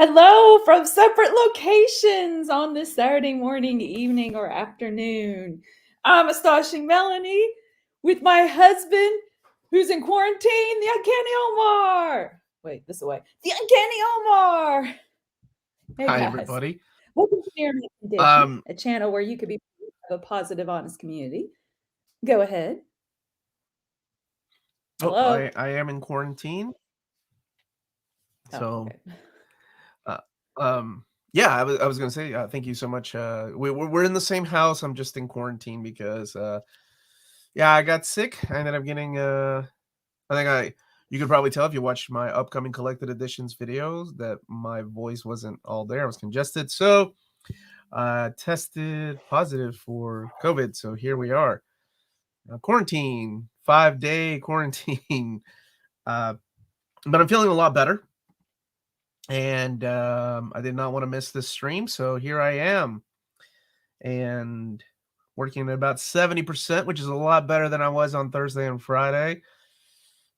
Hello from separate locations on this Saturday morning, evening, or afternoon. I'm Astonishing Melanie with my husband who's in quarantine, the Uncanny Omar. Wait, this way. The Uncanny Omar. Hey Hi, guys. everybody. Welcome to Near Miss Condition, a channel where you could be part of a positive, honest community. Go ahead. Oh, Hello. I am in quarantine. So, okay. yeah, I was gonna say thank you so much. We're in the same house. I'm just in quarantine because yeah, I got sick. I ended up getting you could probably tell if you watched my upcoming collected editions videos that my voice wasn't all there. I was congested, so tested positive for COVID. So here we are, quarantine, 5-day quarantine. But I'm feeling a lot better. And I did not want to miss this stream, so here I am, and working at about 70%, which is a lot better than I was on Thursday and Friday.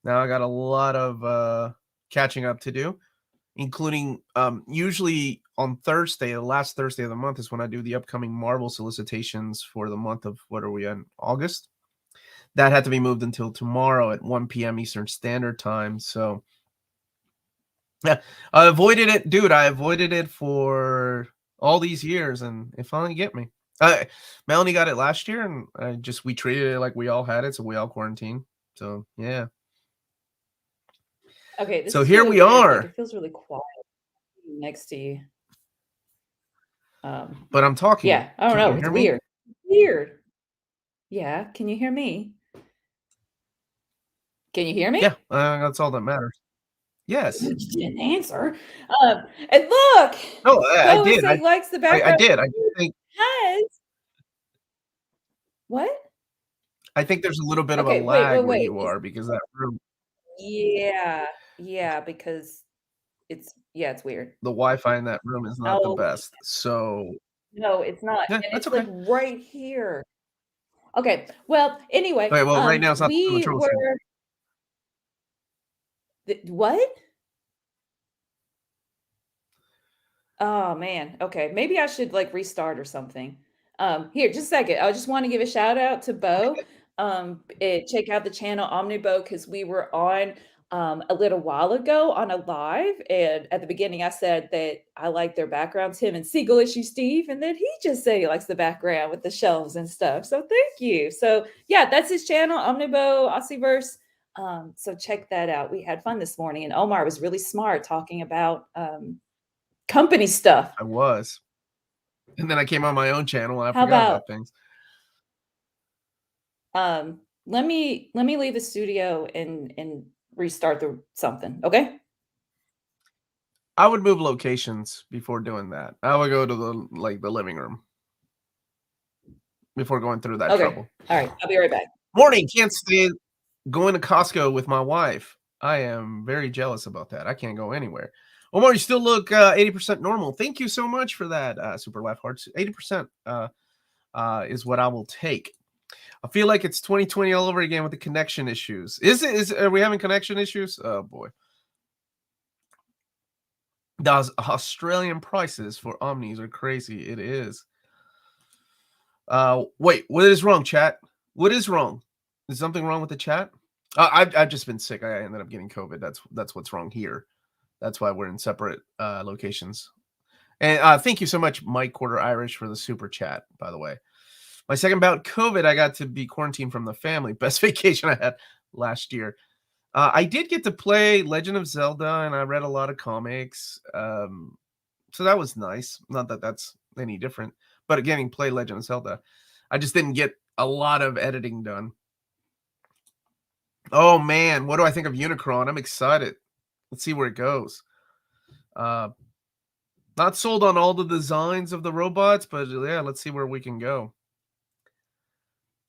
Now I got a lot of catching up to do, including usually on Thursday, the last Thursday of the month is when I do the upcoming Marvel solicitations for the month of, what are we in, August? That had to be moved until tomorrow at 1 p.m. Eastern Standard Time, so yeah, I avoided it, dude. I avoided it for all these years, and it finally get me. Melanie got it last year, and we treated it like we all had it, so we all quarantined. So yeah. Okay, this so is here really we weird. are. Like, it feels really quiet next to you. But I'm talking. Yeah, I don't know. It's weird. Weird. Yeah, can you hear me? Can you hear me? Yeah, that's all that matters. Yes. You didn't answer. And look, No, I did. Say likes the background. I did. I think. Has what? I think there's a little bit of a lag where you are because that room. Yeah, because it's weird. The Wi-Fi in that room is not the best. So no, it's not. yeah, And that's it's okay. like right here. Okay. Well, anyway, Okay, well, right now it's not we were what? Oh man. Okay. Maybe I should like restart or something. Here, just a second. I just want to give a shout out to Bo. Check out the channel Omnibus because we were on a little while ago on a live, and at the beginning I said that I like their backgrounds, him and Seagull Issue Steve, and then he just said he likes the background with the shelves and stuff. So thank you. So yeah, that's his channel, Omnibus Aussieverse. So check that out. We had fun this morning, and Omar was really smart talking about company stuff. I was. And then I came on my own channel and I forgot about things. Let me leave the studio and restart something, okay? I would move locations before doing that. I would go to the living room before going through that trouble. All right, I'll be right back. Morning, can't stand going to Costco with my wife. I am very jealous about that. I can't go anywhere. Omar, you still look 80% normal. Thank you so much for that, Super Laugh Hearts. 80% is what I will take. I feel like it's 2020 all over again with the connection issues. Are we having connection issues? Oh boy. Those Australian prices for Omnis are crazy. It is. Wait, what is wrong, chat? What is wrong? Is something wrong with the chat? I've just been sick. I ended up getting COVID. That's what's wrong here. That's why we're in separate locations. And thank you so much, Mike Quarter Irish, for the super chat, by the way. My second bout COVID, I got to be quarantined from the family. Best vacation I had last year. I did get to play Legend of Zelda, and I read a lot of comics. So that was nice. Not that that's any different, but getting play Legend of Zelda. I just didn't get a lot of editing done. Oh man, what do I think of Unicron? I'm excited. Let's see where it goes. Not sold on all the designs of the robots, but yeah, let's see where we can go.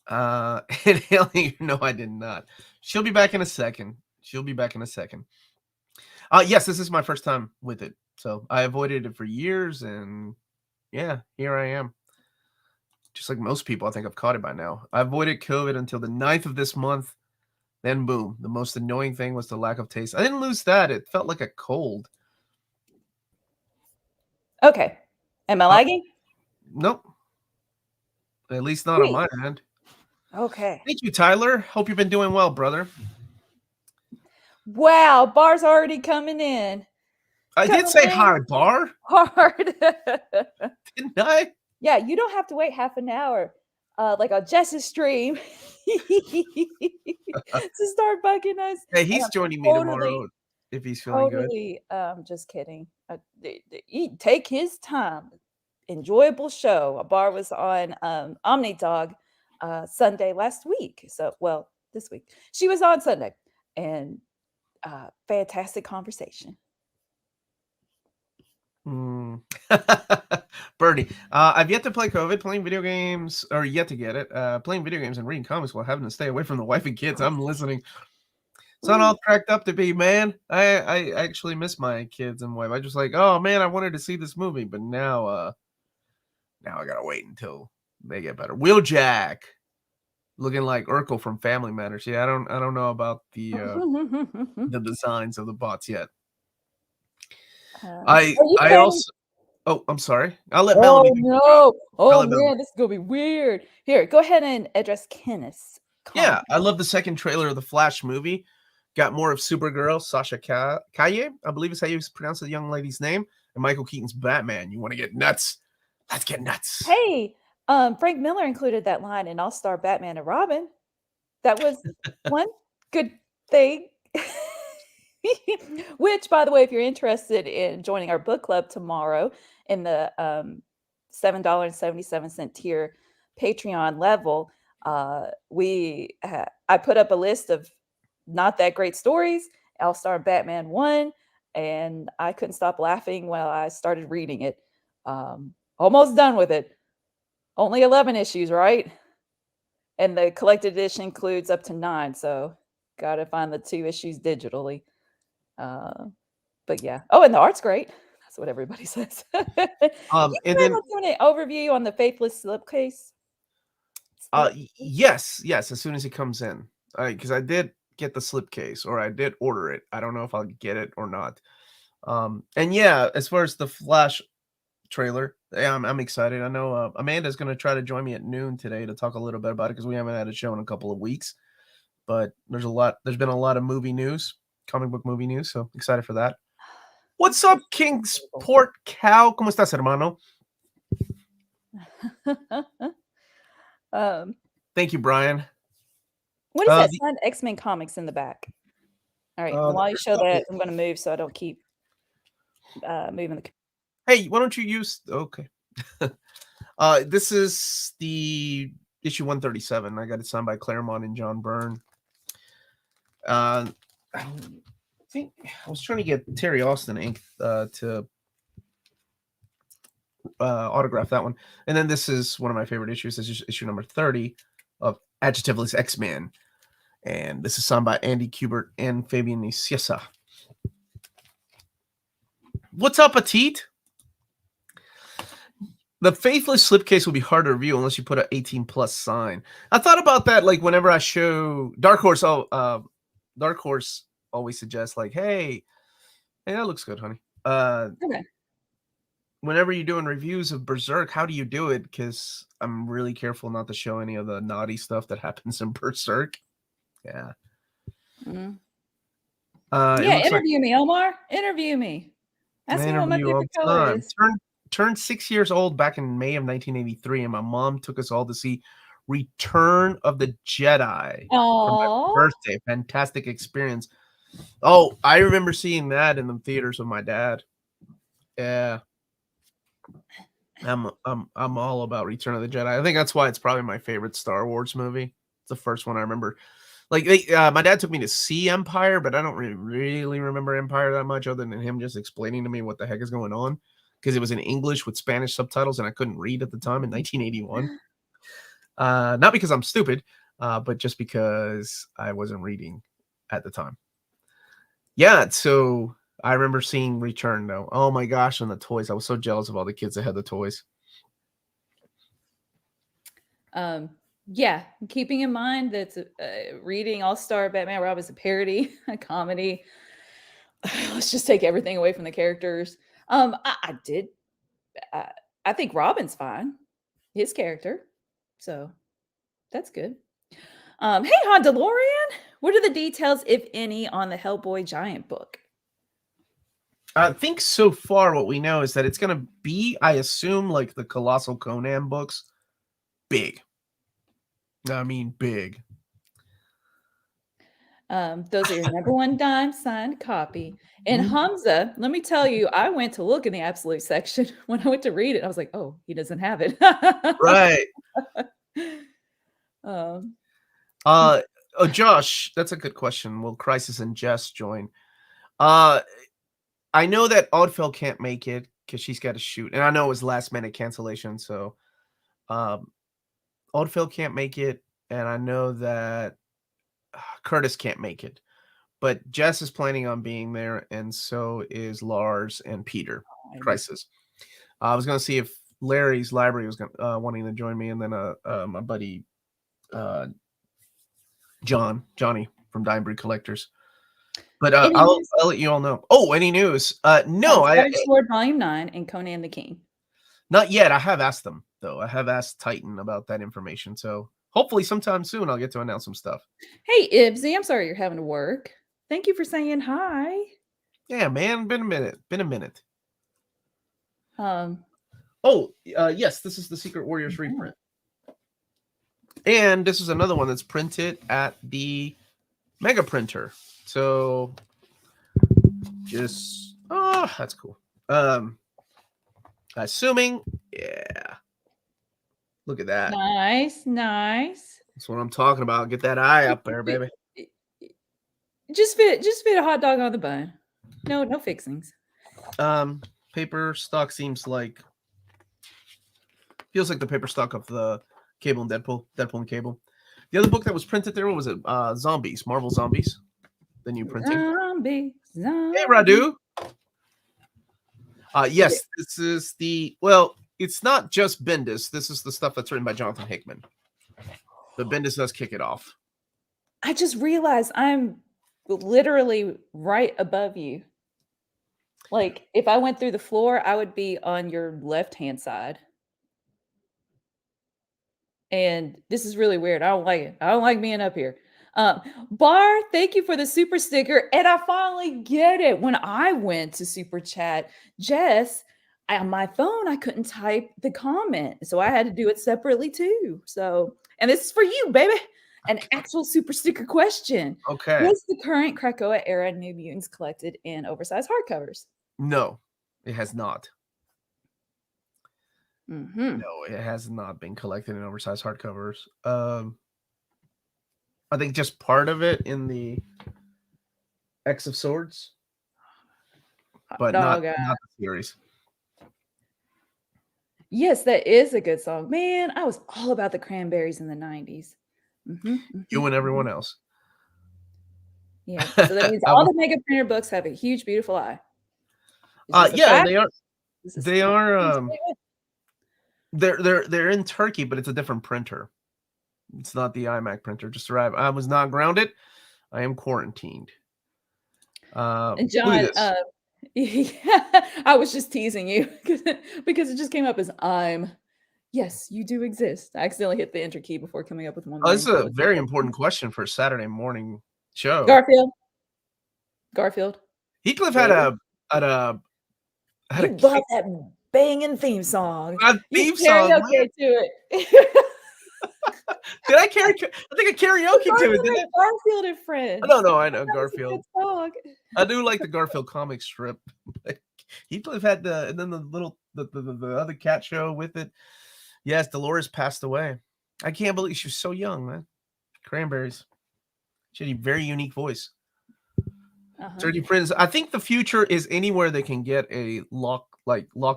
And Haley, no, I did not. She'll be back in a second. Yes, this is my first time with it. So I avoided it for years, and yeah, here I am. Just like most people, I think I've caught it by now. I avoided COVID until the 9th of this month. Then boom, the most annoying thing was the lack of taste. I didn't lose that. It felt like a cold. Okay. Am I Uh, lagging? nope, at least not on Sweet. my end. Okay. Thank you, Tyler. Hope you've been doing well, brother. Wow, bar's already coming in. I did Coming say in hi, bar, hard. didn't I? Yeah, you don't have to wait half an hour, like on Jess's stream to start bugging us. Hey, And he's I'm joining me totally, tomorrow if he's feeling good. totally, just kidding. He take his time. Enjoyable show. A bar was on Omnidog Sunday last week. So, well, this week she was on Sunday, and fantastic conversation. Mm. Birdie, I've yet to play COVID. Playing video games, or yet to get it. Playing video games and reading comics while having to stay away from the wife and kids. I'm listening. It's not Ooh. all cracked up to be, man. I actually miss my kids and wife. I just like, oh man, I wanted to see this movie, but now I gotta wait until they get better. Wheeljack looking like Urkel from Family Matters. Yeah, I don't know about the designs of the bots yet. I Are you I planning? also Oh, I'm sorry. I'll let Melanie Oh do no! I'll Oh let Melanie. man, this is gonna be weird. Here, go ahead and address Kenneth's comment. Yeah, I love the second trailer of the Flash movie. Got more of Supergirl, Sasha Calle, I believe is how you pronounce the young lady's name, and Michael Keaton's Batman. You want to get nuts? Let's get nuts. Hey, Frank Miller included that line in All-Star Batman and Robin. That was one good thing. Which, by the way, if you're interested in joining our book club tomorrow in the $7.77 tier Patreon level, I put up a list of not that great stories. All-Star Batman 1, and I couldn't stop laughing while I started reading it. Almost done with it. Only 11 issues, right? And the collected edition includes up to 9, so gotta find the 2 issues digitally. Uh, but yeah. Oh, and the art's great. That's what everybody says. You And plan then on doing an overview on the Faithless slipcase? yes, yes, as soon as he comes in, because I did get the slipcase, or I did order it. I don't know if I'll get it or not. And yeah, as far as the Flash trailer, yeah, I'm excited. I know Amanda's going to try to join me at noon today to talk a little bit about it because we haven't had a show in a couple of weeks. But there's been a lot of movie news, comic book movie news, so excited for that. What's up, Kingsport Cow? ¿Cómo estás, hermano? Um, Thank you, Brian. what is that The, signed X-Men comics in the back? All right, the while you first show couple. that, I'm gonna move so I don't keep moving the. Hey, why don't you use? Okay. This is the issue 137. I got it signed by Claremont and John Byrne. I think I was trying to get Terry Austin ink to autograph that one. And then this is one of my favorite issues. This is issue number 30 of Adjectiveless X-Men. And this is signed by Andy Kubert and Fabian Nicieza. What's up, Atit? The Faithless slipcase will be hard to review unless you put an 18 plus sign. I thought about that, like whenever I show Dark Horse. Dark Horse always suggests like, hey, that looks good, honey. Okay. Whenever you're doing reviews of Berserk, how do you do it? Because I'm really careful not to show any of the naughty stuff that happens in Berserk. Yeah. Mm. It Yeah, looks like interview me, Omar. Interview me. I Ask me what my interview all favorite the color time. is. Turned 6 years old back in May of 1983, and my mom took us all to see Return of the Jedi for my Oh, birthday. Fantastic experience. Oh, I remember seeing that in the theaters with my dad. Yeah. I'm all about Return of the Jedi. I think that's why it's probably my favorite Star Wars movie. It's the first one I remember. Like my dad took me to see Empire, but I don't really remember Empire that much, other than him just explaining to me what the heck is going on, because it was in English with Spanish subtitles, and I couldn't read at the time in 1981. Not because I'm stupid, but just because I wasn't reading at the time. Yeah, so I remember seeing Return though. Oh my gosh, and the toys. I was so jealous of all the kids that had the toys. yeah. Keeping in mind that reading All Star Batman Rob is a parody, a comedy. Let's just take everything away from the characters. I did I think Robin's fine, his character. So that's good. Hey, Han DeLorean, what are the details, if any, on the Hellboy Giant book? I think so far what we know is that it's gonna be, I assume, like the Colossal Conan books, big. I mean, big. Those are your number one dime signed copy. And Mhm. Hamza, let me tell you, I went to look in the absolute section when I went to read it. I was like, oh, he doesn't have it. Right. um, Uh, oh, Josh, that's a good question. Will Crisis and Jess join? Uh, I know that Oddfell can't make it because she's got to shoot, and I know it was last minute cancellation. So, um, Oddfell can't make it, and I know that Curtis can't make it. But Jess is planning on being there, and so is Lars and Peter. I'm- Crisis. I was gonna see if Larry's library was gonna wanting to join me, and then my buddy uh Johnny from Dime Breed Collectors. But Any news? I'll let you all know. Oh, any news? No, Savage Sword Volume 9 and Conan the King. not yet. I have asked them though. I have asked Titan about that information. So hopefully sometime soon I'll get to announce some stuff. Hey, Ibsy, I'm sorry you're having to work. Thank you for saying hi. Yeah, man, been a minute. Been a minute. Um, Oh, yes, this is the Secret Warriors yeah. reprint. And this is another one that's printed at the Mega printer. So just that's cool. Assuming, yeah. Look at that. Nice, nice. That's what I'm talking about. Get that eye up there, baby. Just fit a hot dog on the bun. No fixings. Paper stock seems like feels like the paper stock of the Cable and Deadpool and Cable. The other book that was printed there, what was it? Zombies, Marvel Zombies. The new printing. Zombie. Hey, Radu. Yes, this is it's not just Bendis. This is the stuff that's written by Jonathan Hickman. But Bendis does kick it off. I just realized I'm literally right above you. Like, if I went through the floor, I would be on your left-hand side. And this is really weird. I don't like it. I don't like being up here. Bar, thank you for the super sticker. And I finally get it. When I went to super chat, Jess, on my phone, I couldn't type the comment. So I had to do it separately too. So, and this is for you, baby. An actual super sticker question. Okay. Was the current Krakoa era New Mutants collected in oversized hardcovers? No, it has not. Mm-hmm. No, it has not been collected in oversized hardcovers. I think just part of it in the X of Swords, but not the series. Yes, that is a good song. Man, I was all about the Cranberries in the 90s. You and everyone else. Yeah, so that means all the Mega Printer books have a huge, beautiful eye. Yeah, they are. They are. They're in Turkey, but it's a different printer. It's not the iMac printer. Just arrived. I was not grounded. I am quarantined. And John, I was just teasing you because it just came up as I'm. Yes, you do exist. I accidentally hit the enter key before coming up with one. Oh, this is a very important question for a Saturday morning show. Garfield. Heathcliff had a you love that banging theme song. A theme song. Karaoke to it. Did I carry? I think I karaoke to it. Did Garfield and Friends. No, I know Garfield. I do like the Garfield comic strip. Heathcliff had and then the other cat show with it. Yes, Dolores passed away. I can't believe she was so young, man. Cranberries. She had a very unique voice. 30 Prints. I think the future is anywhere they can get a lock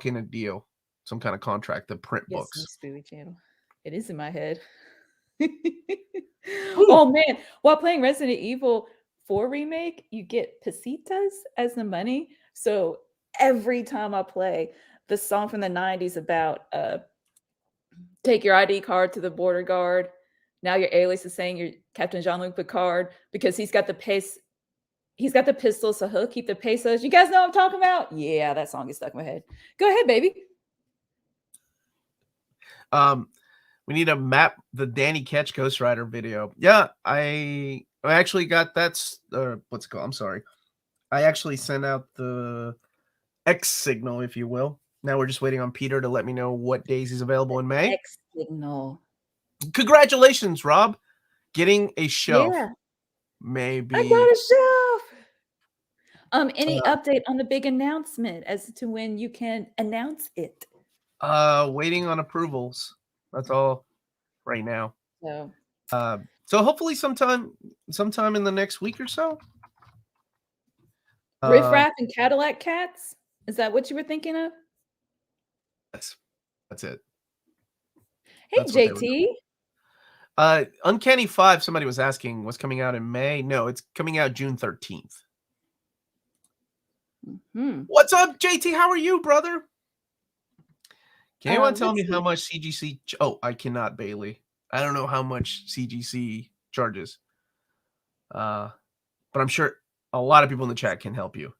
in a deal, some kind of contract to print books. Spooky channel. It is in my head. Oh man, while playing Resident Evil 4 remake, you get pesetas as the money. So every time I play the song from the 90s about take your ID card to the border guard. Now your alias is saying you're Captain Jean-Luc Picard because he's got the pistol, so he'll keep the pesos. You guys know what I'm talking about? Yeah, that song is stuck in my head. Go ahead, baby. We need to map the Danny Ketch Ghost Rider video. Yeah, I actually got that's what's it called? I'm sorry. I actually sent out the X signal, if you will. Now we're just waiting on Peter to let me know what days he's available in May. X signal. Congratulations, Rob. Getting a shelf. Yeah, I Maybe got a shelf. Any uh update on the big announcement as to when you can announce it? waiting on approvals. That's all right now. So, So hopefully sometime in the next week or so. Riff Um Raff and Cadillac Cats? Is that what you were thinking of? that's that's it. Hey, That's what they were. JT. Uncanny 5, somebody was asking, was coming out in May. No, it's coming out June 13th. Mhm. What's up, JT? How are you, brother? Can anyone tell Let's me how see. much CGC oh, I cannot, Bailey. I don't know how much CGC charges. But I'm sure a lot of people in the chat can help you.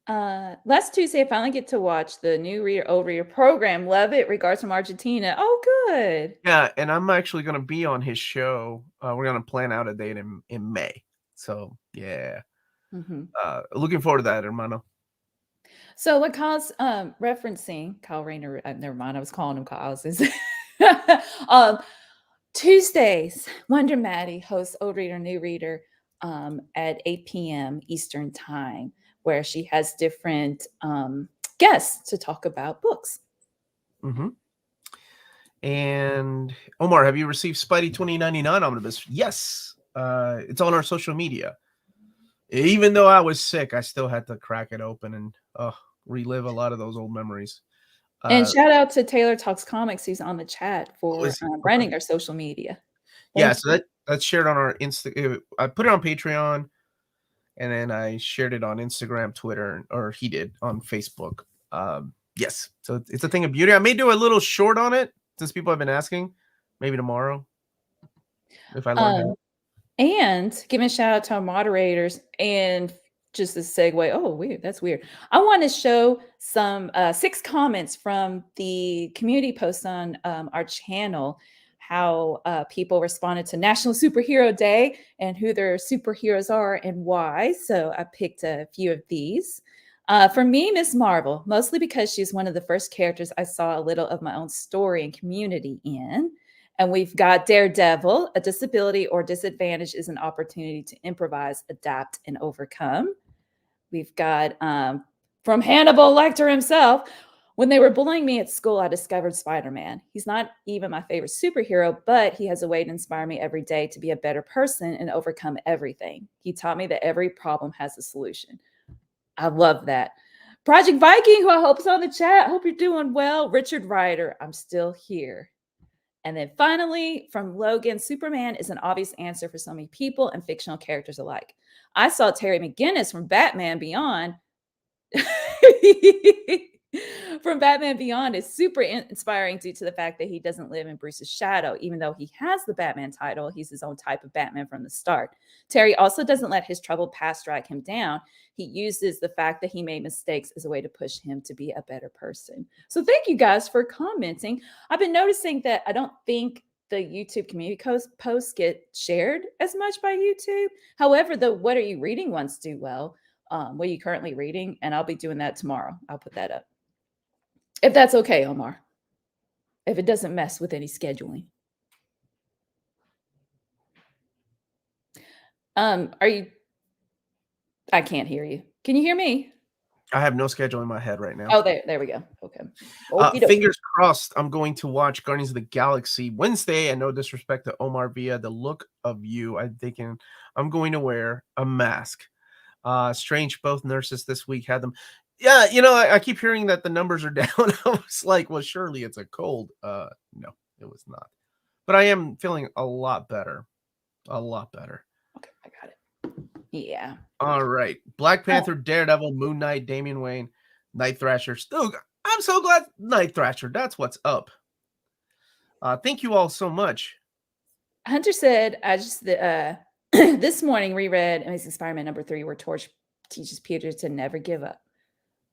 Last Tuesday, I finally get to watch the new Reader Old Reader program. Love it. Regards from Argentina. Oh, good. Yeah, and I'm actually gonna be on his show. We're gonna plan out a date in May. So yeah. Mhm. Looking forward to that, hermano. So what Kyle's referencing, Kyle Rayner, never mind, I was calling him Kyle's is um Tuesdays, Wonder Maddie hosts Old Reader, New Reader at 8 p.m. Eastern Time, where she has different guests to talk about books. Mhm. And Omar, have you received Spidey 2099 Omnibus? Yes. It's on our social media. Even though I was sick, I still had to crack it open and relive a lot of those old memories. And Uh, shout out to Taylor Talks Comics, who's on the chat oh, for is he? Okay. running our social media. Yeah, Thank so you. that's shared on our Insta. I put it on Patreon, and then I shared it on Instagram, Twitter, or he did on Facebook. Yes, so it's a thing of beauty. I may do a little short on it since people have been asking. Maybe tomorrow if I learn Um, how. And giving a shout out to our moderators and just a segue. Oh, weird. That's weird. I want to show some 6 comments from the community post on our channel, how people responded to National Superhero Day and who their superheroes are and why. So I picked a few of these. For me, Miss Marvel, mostly because she's one of the first characters I saw a little of my own story and community in. And we've got Daredevil. A disability or disadvantage is an opportunity to improvise, adapt, and overcome. We've got from Hannibal Lecter himself. When they were bullying me at school, I discovered Spider Man. He's not even my favorite superhero, but he has a way to inspire me every day to be a better person and overcome everything. He taught me that every problem has a solution. I love that. Project Viking, who I hope is on the chat. Hope you're doing well. Richard Ryder, I'm still here. And then finally, from Logan, Superman is an obvious answer for so many people and fictional characters alike. I saw Terry McGinnis from Batman Beyond. From Batman Beyond is super inspiring due to the fact that he doesn't live in Bruce's shadow. Even though he has the Batman title, he's his own type of Batman from the start. Terry also doesn't let his troubled past drag him down. He uses the fact that he made mistakes as a way to push him to be a better person. So thank you guys for commenting. I've been noticing that I don't think the YouTube community posts get shared as much by YouTube. However, the What Are You Reading ones do well. What are you currently reading? And I'll be doing that tomorrow. I'll put that up. If that's okay, Omar. If it doesn't mess with any scheduling. Are you I can't hear you. Can you hear me? I have no schedule in my head right now. Oh, there we go. Okay. Okie dokie. Fingers crossed. I'm going to watch Guardians of the Galaxy Wednesday. And no disrespect to Omar via the look of you. I'm thinking I'm going to wear a mask. Strange, both nurses this week had them. Yeah, I keep hearing that the numbers are down. I was like, well, surely it's a cold. No, it was not. But I am feeling a lot better. A lot better. Okay, I got it. Yeah. All right. Black Oh, Panther, Daredevil, Moon Knight, Damian Wayne, Night Thrasher. Still, I'm so glad Night Thrasher. That's what's up. Thank you all so much. Hunter said, I just this morning reread Amazing Spider-Man #3, where Torch teaches Peter to never give up.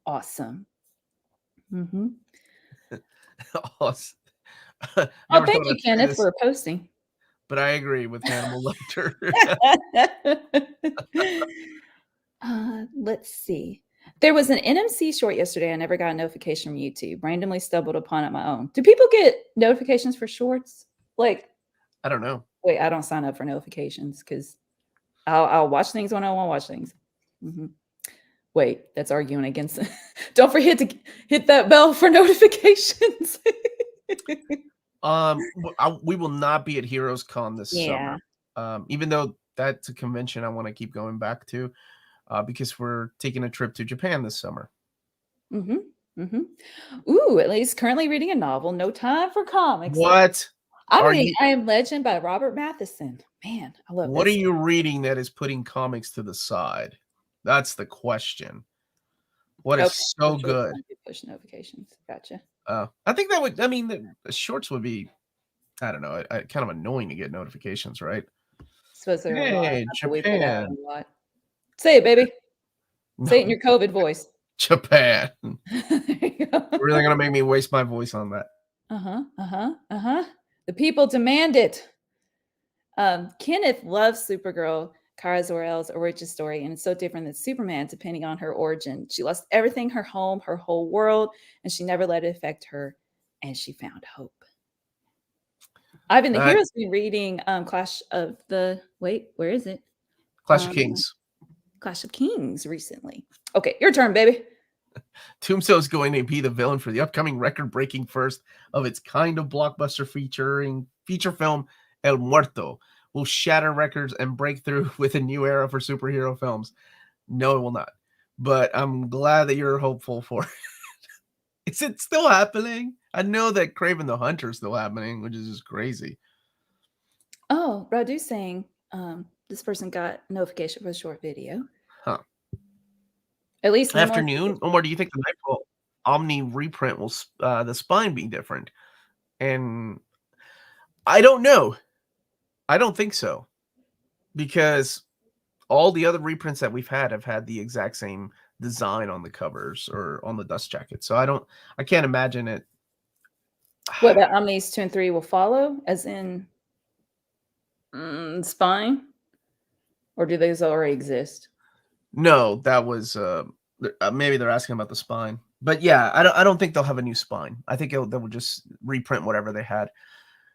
Awesome. Mm-hmm. Awesome. Oh, Never thank thought you, I'd say Kenneth, this, for posting. but I agree with Hannibal Lecter. Let's see. There was an NMC short yesterday. I never got a notification from YouTube. Randomly stumbled upon it my own. Do people get notifications for shorts? Like, I don't know. wait, I don't sign up for notifications because I'll watch things when I want to watch things. Hmm. Wait, that's arguing against it. Don't forget to hit that bell for notifications. We will not be at Heroes Con this Yeah. summer. Even though that's a convention I want to keep going back to, because we're taking a trip to Japan this summer. Hmm. Hmm. Ooh, at least currently reading a novel. No time for comics. What I'm are reading you? I Am Legend by Robert Matheson. Man, I love What are this. you reading that is putting comics to the side? That's the question. What is Okay, so so shorts good? don't get push notifications. Gotcha. I think that would. I mean, the shorts would be. I don't know. Kind of annoying to get notifications, right? Suppose there are a lot, Hey, not that we put out Japan. a lot. Say it, baby. No, Say it in your COVID voice. Japan. There you go. Really gonna make me waste my voice on that. Uh-huh, uh-huh, uh-huh. The people demand it. Kenneth loves Supergirl, Kara Zor-El's origin story, and it's so different than Superman, depending on her origin. She lost everything, her home, her whole world, and she never let it affect her, and she found hope. Ivan the Uh, Hero's been reading Clash of the wait, where is it? Clash of Um, Kings. Clash of Kings recently. Okay, your turn, baby. Tombstone is going to be the villain for the upcoming record-breaking first of its kind of blockbuster featuring feature film El Muerto. Will shatter records and break through with a new era for superhero films. No, it will not. But I'm glad that you're hopeful for it. Is it still happening? I know that Craven the Hunter is still happening, which is just crazy. Oh, Radu saying this person got notification for a short video. Huh. At least one more. Afternoon. Omar, do you think the Nightfall Omni reprint will the spine be different? And I don't know. I don't think so. Because all the other reprints that we've had have had the exact same design on the covers or on the dust jacket. So I can't imagine it. What about Omnis 2 and 3 will follow, as in spine? Or do those already exist? No, that was maybe they're asking about the spine. But yeah, I don't think they'll have a new spine. I think they will just reprint whatever they had.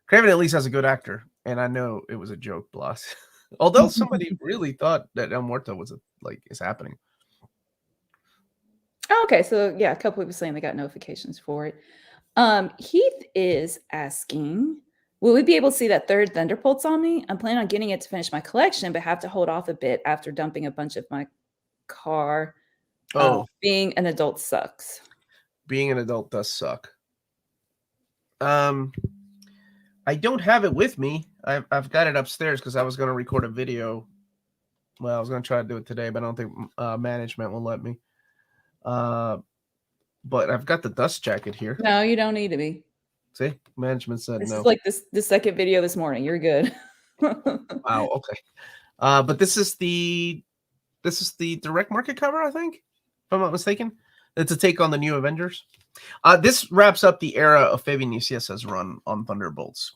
Craven at least has a good actor, and I know it was a joke, Bloss. Although somebody really thought that El Muerto was is happening. Oh, okay, so yeah, a couple people saying they got notifications for it. Heath is asking, will we be able to see that third Thunderbolts Omni? I'm planning on getting it to finish my collection, but have to hold off a bit after dumping a bunch of my car. Oh, Being an adult sucks. being an adult does suck. Um, I don't have it with me. I've got it upstairs because I was going to record a video. Well, I was going to try to do it today, but I don't think management will let me. But I've got the dust jacket here. No, you don't need to be. See, management said This no. is like the second video this morning. You're good. Wow. Okay. But this is the direct market cover, I think, if I'm not mistaken. It's a take on the New Avengers. This wraps up the era of Fabian Niciez's run on Thunderbolts.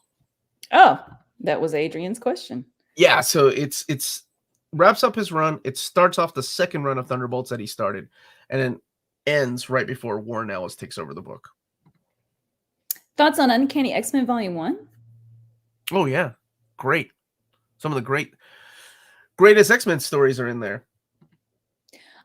Oh, that was Adrian's question. Yeah, so it's wraps up his run. It starts off the second run of Thunderbolts that he started, and then ends right before Warren Ellis takes over the book. Thoughts on Uncanny X-Men Volume 1? Oh yeah, great. Some of the greatest X-Men stories are in there.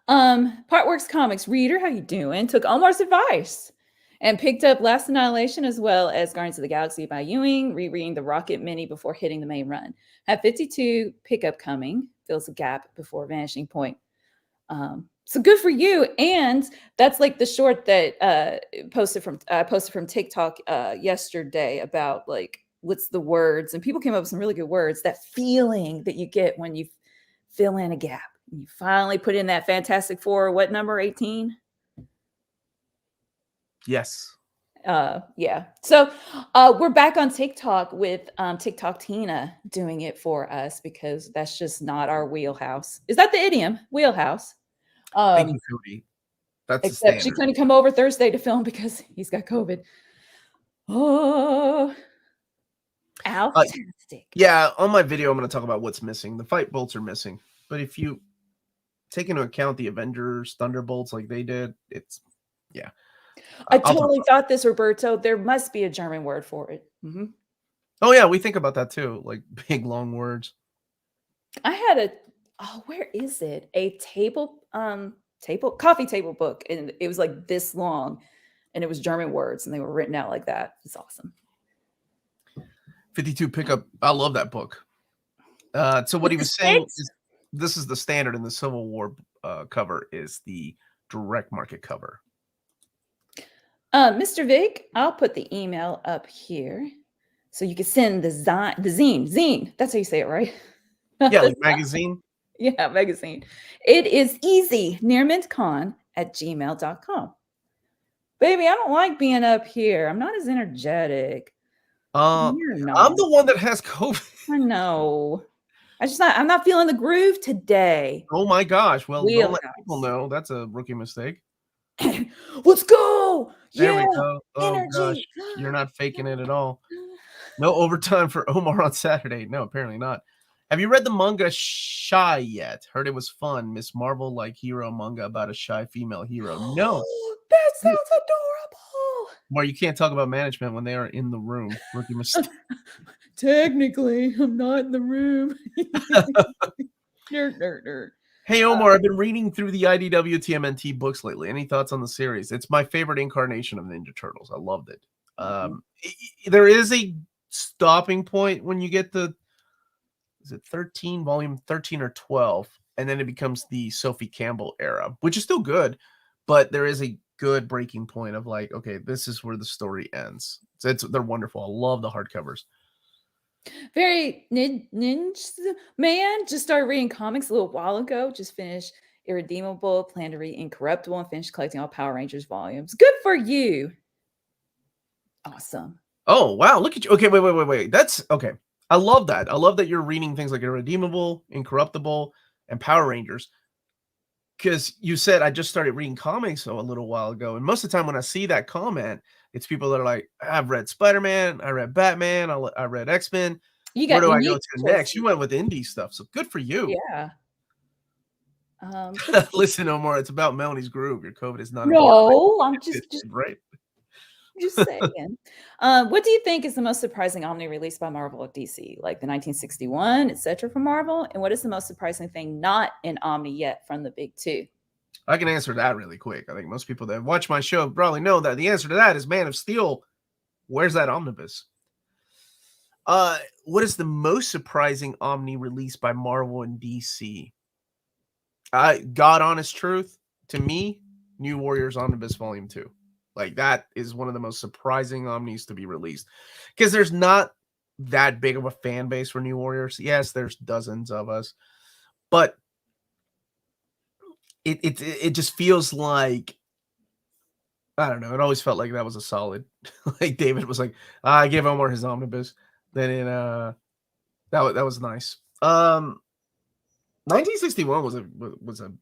Partworks Comics reader, how you doing? Took Omar's advice and picked up Last Annihilation as well as Guardians of the Galaxy by Ewing, rereading the Rocket Mini before hitting the main run. Have 52 pickup coming, fills a gap before Vanishing Point. So good for you. And that's like the short that posted from TikTok yesterday about like what's the words, and people came up with some really good words. That feeling that you get when you fill in a gap. You finally put in that Fantastic Four, what number, 18? Yes. Yeah. So we're back on TikTok with TikTok Tina doing it for us because that's just not our wheelhouse. Is that the idiom? Wheelhouse. Thank you, Cody. That's the Except she standard. couldn't come over Thursday to film because he's got COVID. Oh, Uh, fantastic. yeah, on my video, I'm going to talk about what's missing. The fight bolts are missing, but if you take into account the Avengers Thunderbolts like they did, it's yeah. I I'll talk totally about. thought this, Roberto. There must be a German word for it. Mhm. Oh yeah, we think about that too, like big long words. I had a where is it? A coffee table book, and it was like this long, and it was German words, and they were written out like that. It's awesome. 52 pickup. I love that book. So what With he the was saying sticks? is this is the standard in the Civil War cover is the direct market cover. Mr. Vic, I'll put the email up here so you can send the zine. That's how you say it, right? Yeah, The like magazine. yeah, magazine. It is easy. Nearmintcon@gmail.com. Baby, I don't like being up here. I'm not as energetic. Uh, You're I'm not. the one that has COVID. I know. I'm not feeling the groove today. Oh my gosh. Well, don't let people Wheelhouse. know. That's a rookie mistake. Let's go. There Yeah. we go. Oh Energy. gosh, you're not faking it at all. No overtime for Omar on Saturday. No, apparently not. Have you read the manga Shy yet? Heard it was fun. Miss Marvel like hero manga about a shy female hero. No. That You sounds adorable. Well, you can't talk about management when they are in the room. Rookie mistake. Technically, I'm not in the room. Nerd, nerd, nerd. Hey, Omar, I've been reading through the IDW TMNT books lately. Any thoughts on the series? It's my favorite incarnation of Ninja Turtles. I loved it. There is a stopping point when you get the is it 13, volume 13 or 12, and then it becomes the Sophie Campbell era, which is still good, but there is a good breaking point of like, okay, this is where the story ends. So they're wonderful. I love the hardcovers. Very ninja man. Just started reading comics a little while ago. Just finished Irredeemable, plan to read Incorruptible, and finished collecting all Power Rangers volumes. Good for you. Awesome. Oh wow, look at you. Okay, wait. That's okay. I love that. I love that you're reading things like Irredeemable, Incorruptible, and Power Rangers. Because you said I just started reading comics a little while ago, and most of the time when I see that comment, it's people that are like, "I've read Spider-Man, I read Batman, I read X-Men. You Where got do I go unique to next?" You choices. went with indie stuff, so good for you. Yeah. But Listen, Omar, it's about Melanie's groove. Your COVID is not important. no, I'm It's just right. just saying. What do you think is the most surprising Omni released by Marvel or DC, like the 1961, etc. from Marvel? And what is the most surprising thing not in Omni yet from the big two? I can answer that really quick. I think most people that watch my show probably know that the answer to that is Man of Steel. Where's that omnibus? What is the most surprising Omni release by Marvel and DC? God honest truth, to me, New Warriors Omnibus Volume 2. Like that is one of the most surprising omnis to be released. Because there's not that big of a fan base for New Warriors. Yes, there's dozens of us, but it just feels like I don't know. It always felt like that was a solid. Like David was like, I gave Omar his omnibus. Then that was nice. 1961 was a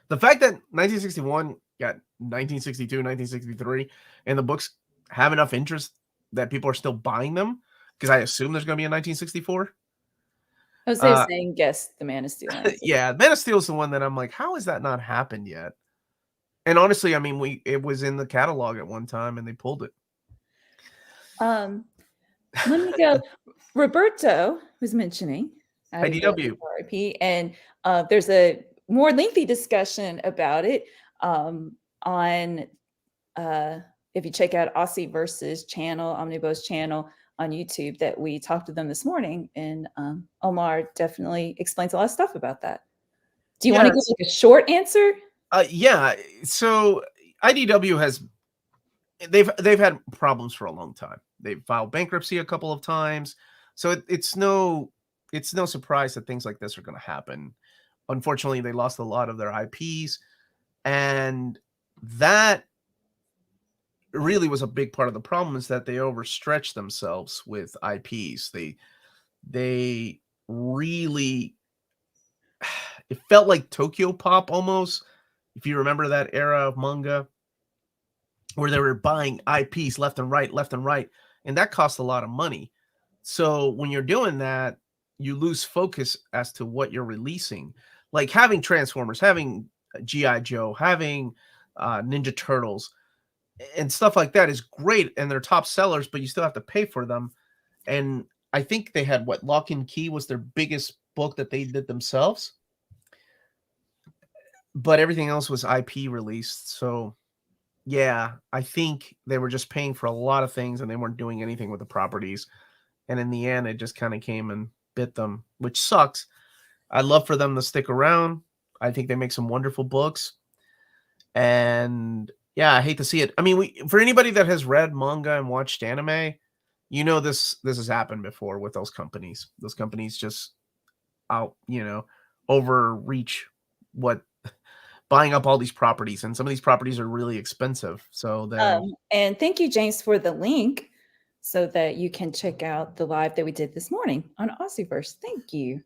the fact that 1961 got 1962, 1963, and the books have enough interest that people are still buying them because I assume there's going to be a 1964. I was Uh, saying, guess the Man of Steel answer. yeah, Man of Steel is the one that I'm like, how has that not happened yet? And honestly, I mean, it was in the catalog at one time and they pulled it. Um, let me go. Roberto was mentioning IDW. RIP, and there's a more lengthy discussion about it on if you check out Aussie versus channel, Omnibus channel on YouTube that we talked to them this morning, and Omar definitely explains a lot of stuff about that. Do you want to give Yes. like a short answer? Yeah. So IDW has they've had problems for a long time. They've filed bankruptcy a couple of times, so it's no surprise that things like this are going to happen. Unfortunately, they lost a lot of their IPs, and that really was a big part of the problem is that they overstretched themselves with IPs. They really it felt like Tokyo Pop almost. If you remember that era of manga where they were buying IPs left and right, left and right. and that costs a lot of money. So when you're doing that, you lose focus as to what you're releasing. Like having Transformers, having GI Joe, having Ninja Turtles, and stuff like that is great, and they're top sellers, but you still have to pay for them. And I think they had what, Lock and Key was their biggest book that they did themselves, but everything else was IP released. So yeah, I think they were just paying for a lot of things and they weren't doing anything with the properties. And in the end, it just kind of came and bit them, which sucks. I'd love for them to stick around. I think they make some wonderful books. And yeah, I hate to see it. I mean, for anybody that has read manga and watched anime, this has happened before with those companies. Those companies just overreach what buying up all these properties, and some of these properties are really expensive. So then And thank you, James, for the link so that you can check out the live that we did this morning on Aussieverse. Thank you.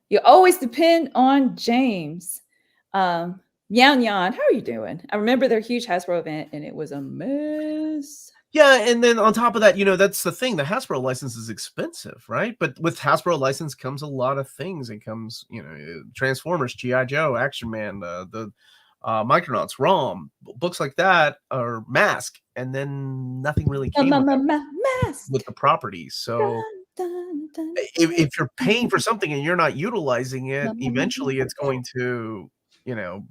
You always depend on James. Yan Yan, how are you doing? I remember their huge Hasbro event and it was a mess. yeah, and then on top of that, that's the thing. The Hasbro license is expensive, right? But with Hasbro license comes a lot of things. It comes, Transformers, GI Joe, Action Man, the Micronauts, ROM, books like that, or Mask, and then nothing really came with Mask. the properties. So Dun, dun, dun, if you're paying dun. for something and you're not utilizing it, eventually it's going to,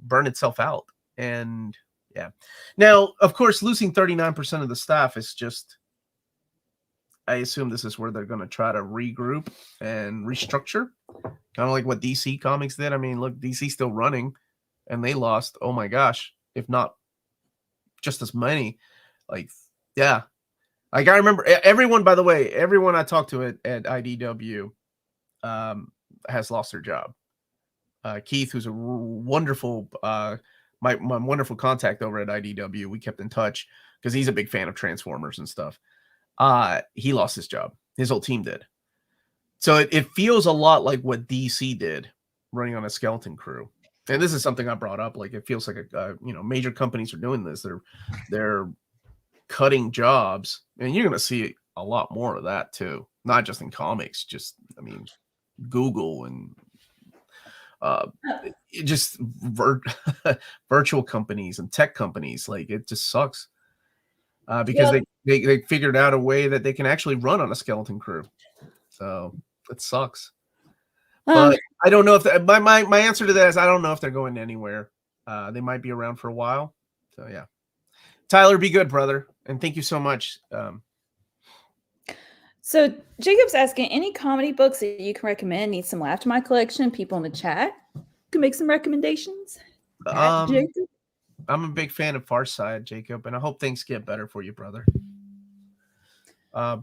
burn itself out. And yeah. Now, of course, losing 39% of the staff is just, I assume this is where they're going to try to regroup and restructure, kind of like what DC Comics did. I mean, look, DC's still running, and they lost, oh my gosh, if not just as many. Like, yeah. Like, I remember everyone, by the way, everyone I talked to at IDW has lost their job. Keith, who's a wonderful, my wonderful contact over at IDW, we kept in touch because he's a big fan of Transformers and stuff. He lost his job. His whole team did. So it feels a lot like what DC did, running on a skeleton crew. And this is something I brought up. Like, it feels like major companies are doing this. They're cutting jobs, and you're going to see a lot more of that too. Not just in comics. Just, I mean, Google and just virtual companies and tech companies. Like, it just sucks because they figured out a way that they can actually run on a skeleton crew. So it sucks. But I don't know if my answer to that is I don't know if they're going anywhere. They might be around for a while. So yeah, Tyler, be good, brother, and thank you so much. So Jacob's asking, any comedy books that you can recommend? Need some laugh to my collection. People in the chat can make some recommendations. Jacob? I'm a big fan of Far Side, Jacob, and I hope things get better for you, brother.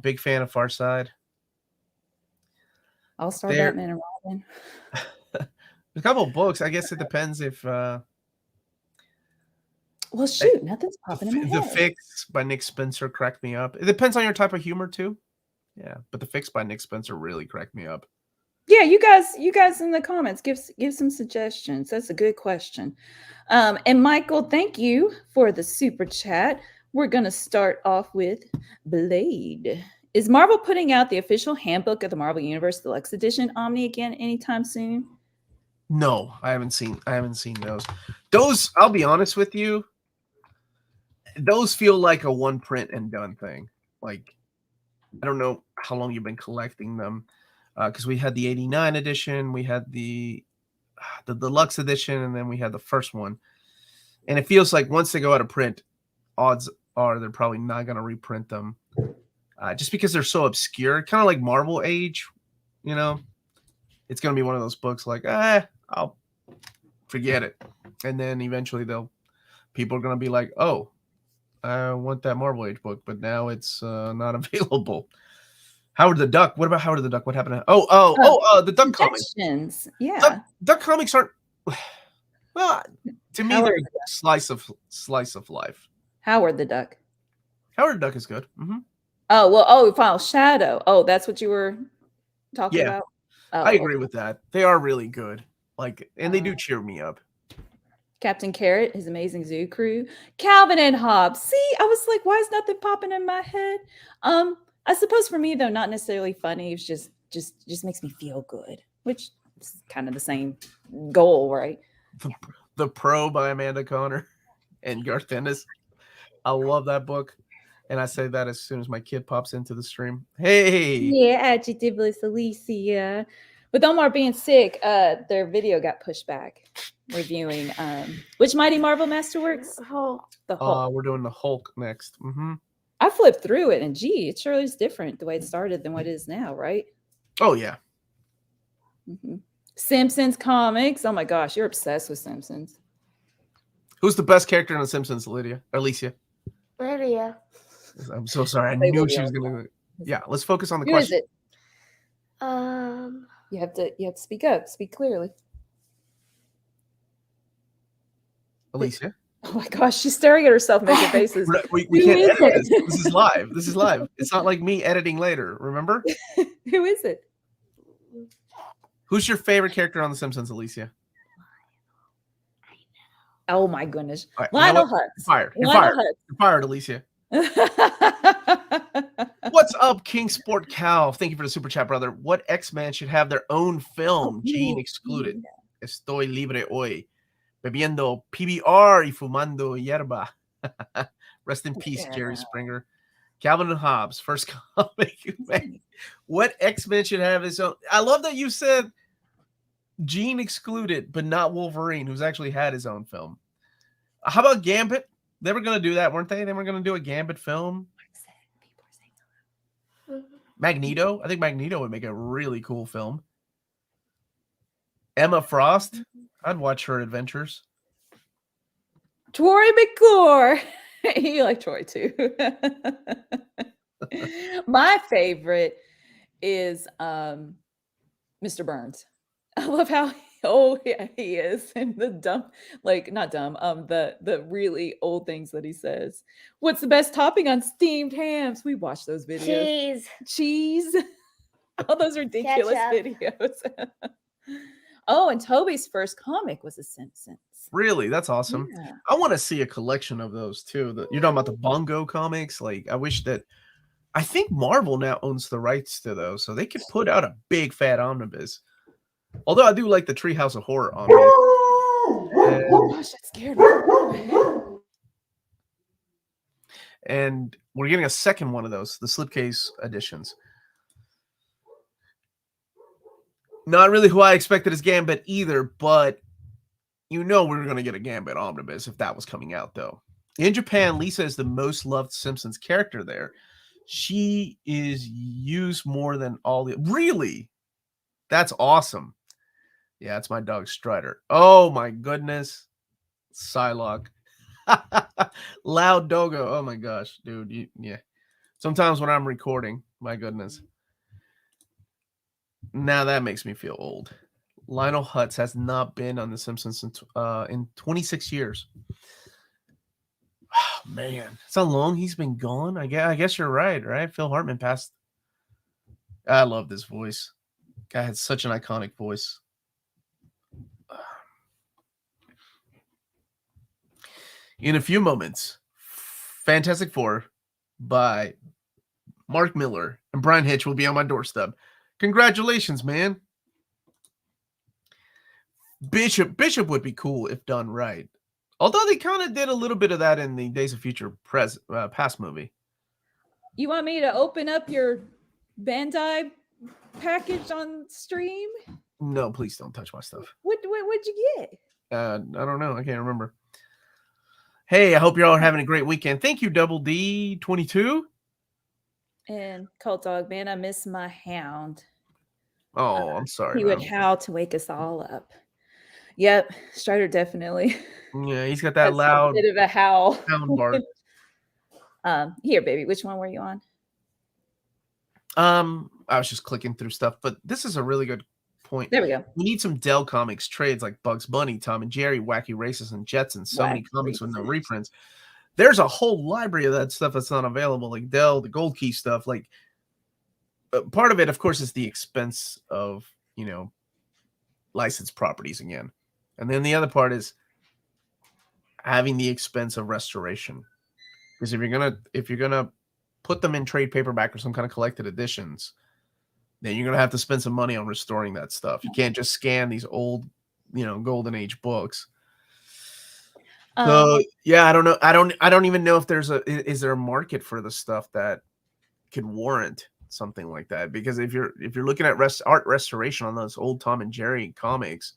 Big fan of Far Side. All-Star Batman and Robin. A couple of books. I guess it depends if well, shoot, nothing's popping in my head. The Fix by Nick Spencer cracked me up. It depends on your type of humor too. Yeah, but The Fix by Nick Spencer really cracked me up. Yeah, you guys in the comments give some suggestions. That's a good question. And Michael, thank you for the super chat. We're gonna start off with Blade. Is Marvel putting out the official handbook of the Marvel Universe Deluxe Edition Omni again anytime soon? No, I haven't seen those. Those, I'll be honest with you, those feel like a one print and done thing. Like, I don't know how long you've been collecting them, because we had the 89 edition, we had the deluxe edition, and then we had the first one. And it feels like once they go out of print, odds are they're probably not going to reprint them, just because they're so obscure. Kind of like Marvel Age, it's going to be one of those books like, I'll forget it. And then eventually people are going to be like, oh, I want that Marvel Age book, but now it's not available. Howard the Duck. What about Howard the Duck? What happened? The Duck comics. Yeah. Duck comics aren't, well, to me, they're a slice of life. Howard the Duck. Howard the Duck is good. Mm-hmm. Final Shadow. Oh, that's what you were talking about? Oh, I agree with that. They are really good. Like, and they do cheer me up. Captain Carrot, his amazing zoo crew. Calvin and Hobbes. See, I was like, why is nothing popping in my head? I suppose for me though, not necessarily funny. It's just makes me feel good, which is kind of the same goal, right? The, the Pro by Amanda Conner and Garth Ennis. I love that book. And I say that as soon as my kid pops into the stream. Hey, Yeah, adjectiveless Alicia. With Omar being sick, their video got pushed back. Reviewing which Mighty Marvel Masterworks? The Hulk. we're doing the Hulk next. Hmm. I flipped through it, and gee, it surely is different the way it started than what it is now, right? Oh yeah. Simpsons comics. Oh my gosh, you're obsessed with Simpsons. Who's the best character in The Simpsons, Lydia? Alicia. Lydia. I'm so sorry. I Say knew Lydia she was all the gonna. Yeah, let's focus on the Who is question. it? You have to speak up, speak clearly. Alicia. Oh my gosh, she's staring at herself, making faces. We Who can't is edit it? this. This is live. This is live. It's not like me editing later. Remember? Who is it? Who's your favorite character on The Simpsons, Alicia? Oh my goodness. All right, you know Lionel what? Hutz. You're fired. You're Lionel fired. You're fired, Alicia. What's up, King Sport Cow? Thank you for the super chat, brother. What X-Man should have their own film? Gene excluded. Estoy libre hoy. Bebiendo PBR y fumando hierba. Rest in peace, Jerry Springer. Calvin and Hobbes, first comic. What X-Men should have his own? I love that you said Gene excluded, but not Wolverine, who's actually had his own film. How about Gambit? They were going to do that, weren't they? They were going to do a Gambit film. Magneto. I think Magneto would make a really cool film. Emma Frost. I'd watch her adventures. Troy McClure. You like Troy too. My favorite is Mr. Burns. I love how old he is and the dumb, like not dumb, the really old things that he says. What's the best topping on steamed hams? We watch those videos. Cheese. All those ridiculous videos. Oh, and Toby's first comic was The Simpsons. Really? That's awesome. Yeah. I want to see a collection of those too. You're talking about the Bongo comics. Like, I wish that. I think Marvel now owns the rights to those, so they could put out a big fat omnibus. Although I do like the Treehouse of Horror omnibus. Oh gosh, that scared me. And we're getting a second one of those, the slipcase editions. Not really who I expected as Gambit either, but you know we were going to get a Gambit omnibus if that was coming out, though. In Japan, Lisa is the most loved Simpsons character there. She is used more than all the... Really? That's awesome. Yeah, it's my dog Strider. Oh, my goodness. Psylocke. Loud Dogo. Oh, my gosh, dude. Yeah. Sometimes when I'm recording, my goodness. Now that makes me feel old. Lionel Hutz has not been on The Simpsons in 26 years. Oh, man, that's how long he's been gone. I guess you're right? Phil Hartman passed. I love this voice. Guy had such an iconic voice. In a few moments, Fantastic Four by Mark Miller and Brian Hitch will be on my doorstep. Congratulations, man. Bishop would be cool if done right. Although they kind of did a little bit of that in the Days of Future Past movie. You want me to open up your Bandai package on stream? No, please don't touch my stuff. What'd you get? I don't know. I can't remember. Hey, I hope you're all having a great weekend. Thank you, Double D22. And Cult Dog, man, I miss my hound. Oh, I'm sorry. He would howl to wake us all up. Yep, Strider definitely. Yeah, he's got that loud bit of a howl. Sound bark. Here, baby. Which one were you on? I was just clicking through stuff, but this is a really good point. There we go. We need some Dell Comics trades like Bugs Bunny, Tom and Jerry, Wacky Races, and Jetsons. So many comics with no reprints. There's a whole library of that stuff that's not available, like Dell, the Gold Key stuff. Like, part of it, of course, is the expense of, licensed properties again. And then the other part is having the expense of restoration. Because if you're gonna put them in trade paperback or some kind of collected editions, then you're gonna have to spend some money on restoring that stuff. You can't just scan these old, golden age books. Um, So yeah, I don't know. I don't even know if is there a market for the stuff that could warrant something like that. Because if you're looking at art restoration on those old Tom and Jerry comics,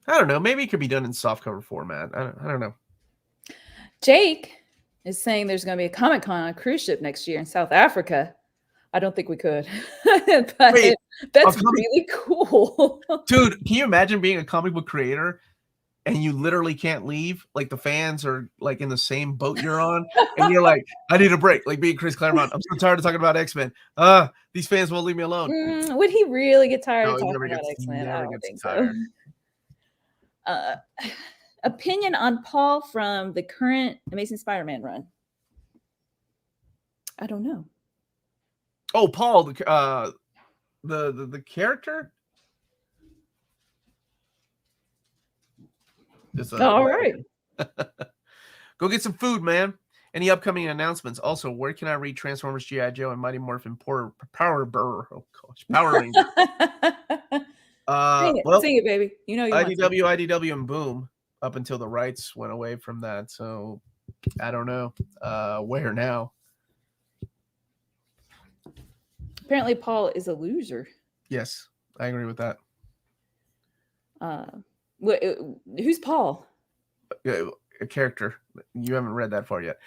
I don't know. Maybe it could be done in softcover format. I don't know. Jake is saying there's going to be a Comic Con on a cruise ship next year in South Africa. I don't think we could, but Wait, that's really cool. dude, can you imagine being a comic book creator and you literally can't leave? Like the fans are like in the same boat you're on, and you're like, I need a break. Like being Chris Claremont, I'm so tired of talking about X-Men. These fans won't leave me alone. Would he really get tired No, of he talking never about gets, X-Men? I don't think tired. so. Opinion on Paul from the current Amazing Spider-Man run? I don't know. Oh, Paul, the character. All right. Go get some food, man. Any upcoming announcements? Also, where can I read Transformers, G.I. Joe, and Mighty Morphin Power Burr? Oh gosh, Power Rangers. Sing it, baby. You know you IDW, and Boom. Up until the rights went away from that, so I don't know where now. Apparently, Paul is a loser. Yes, I agree with that. Who's Paul? A character. You haven't read that far yet.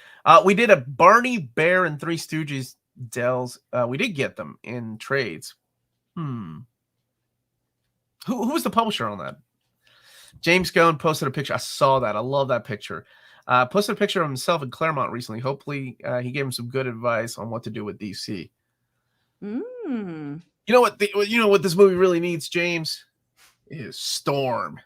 We did a Barney, Bear, and Three Stooges Dells. We did get them in trades. Who was the publisher on that? James Gunn posted a picture. I saw that. I love that picture. Posted a picture of himself in Claremont recently. Hopefully, he gave him some good advice on what to do with DC. You know what? You know what this movie really needs, James? Is Storm.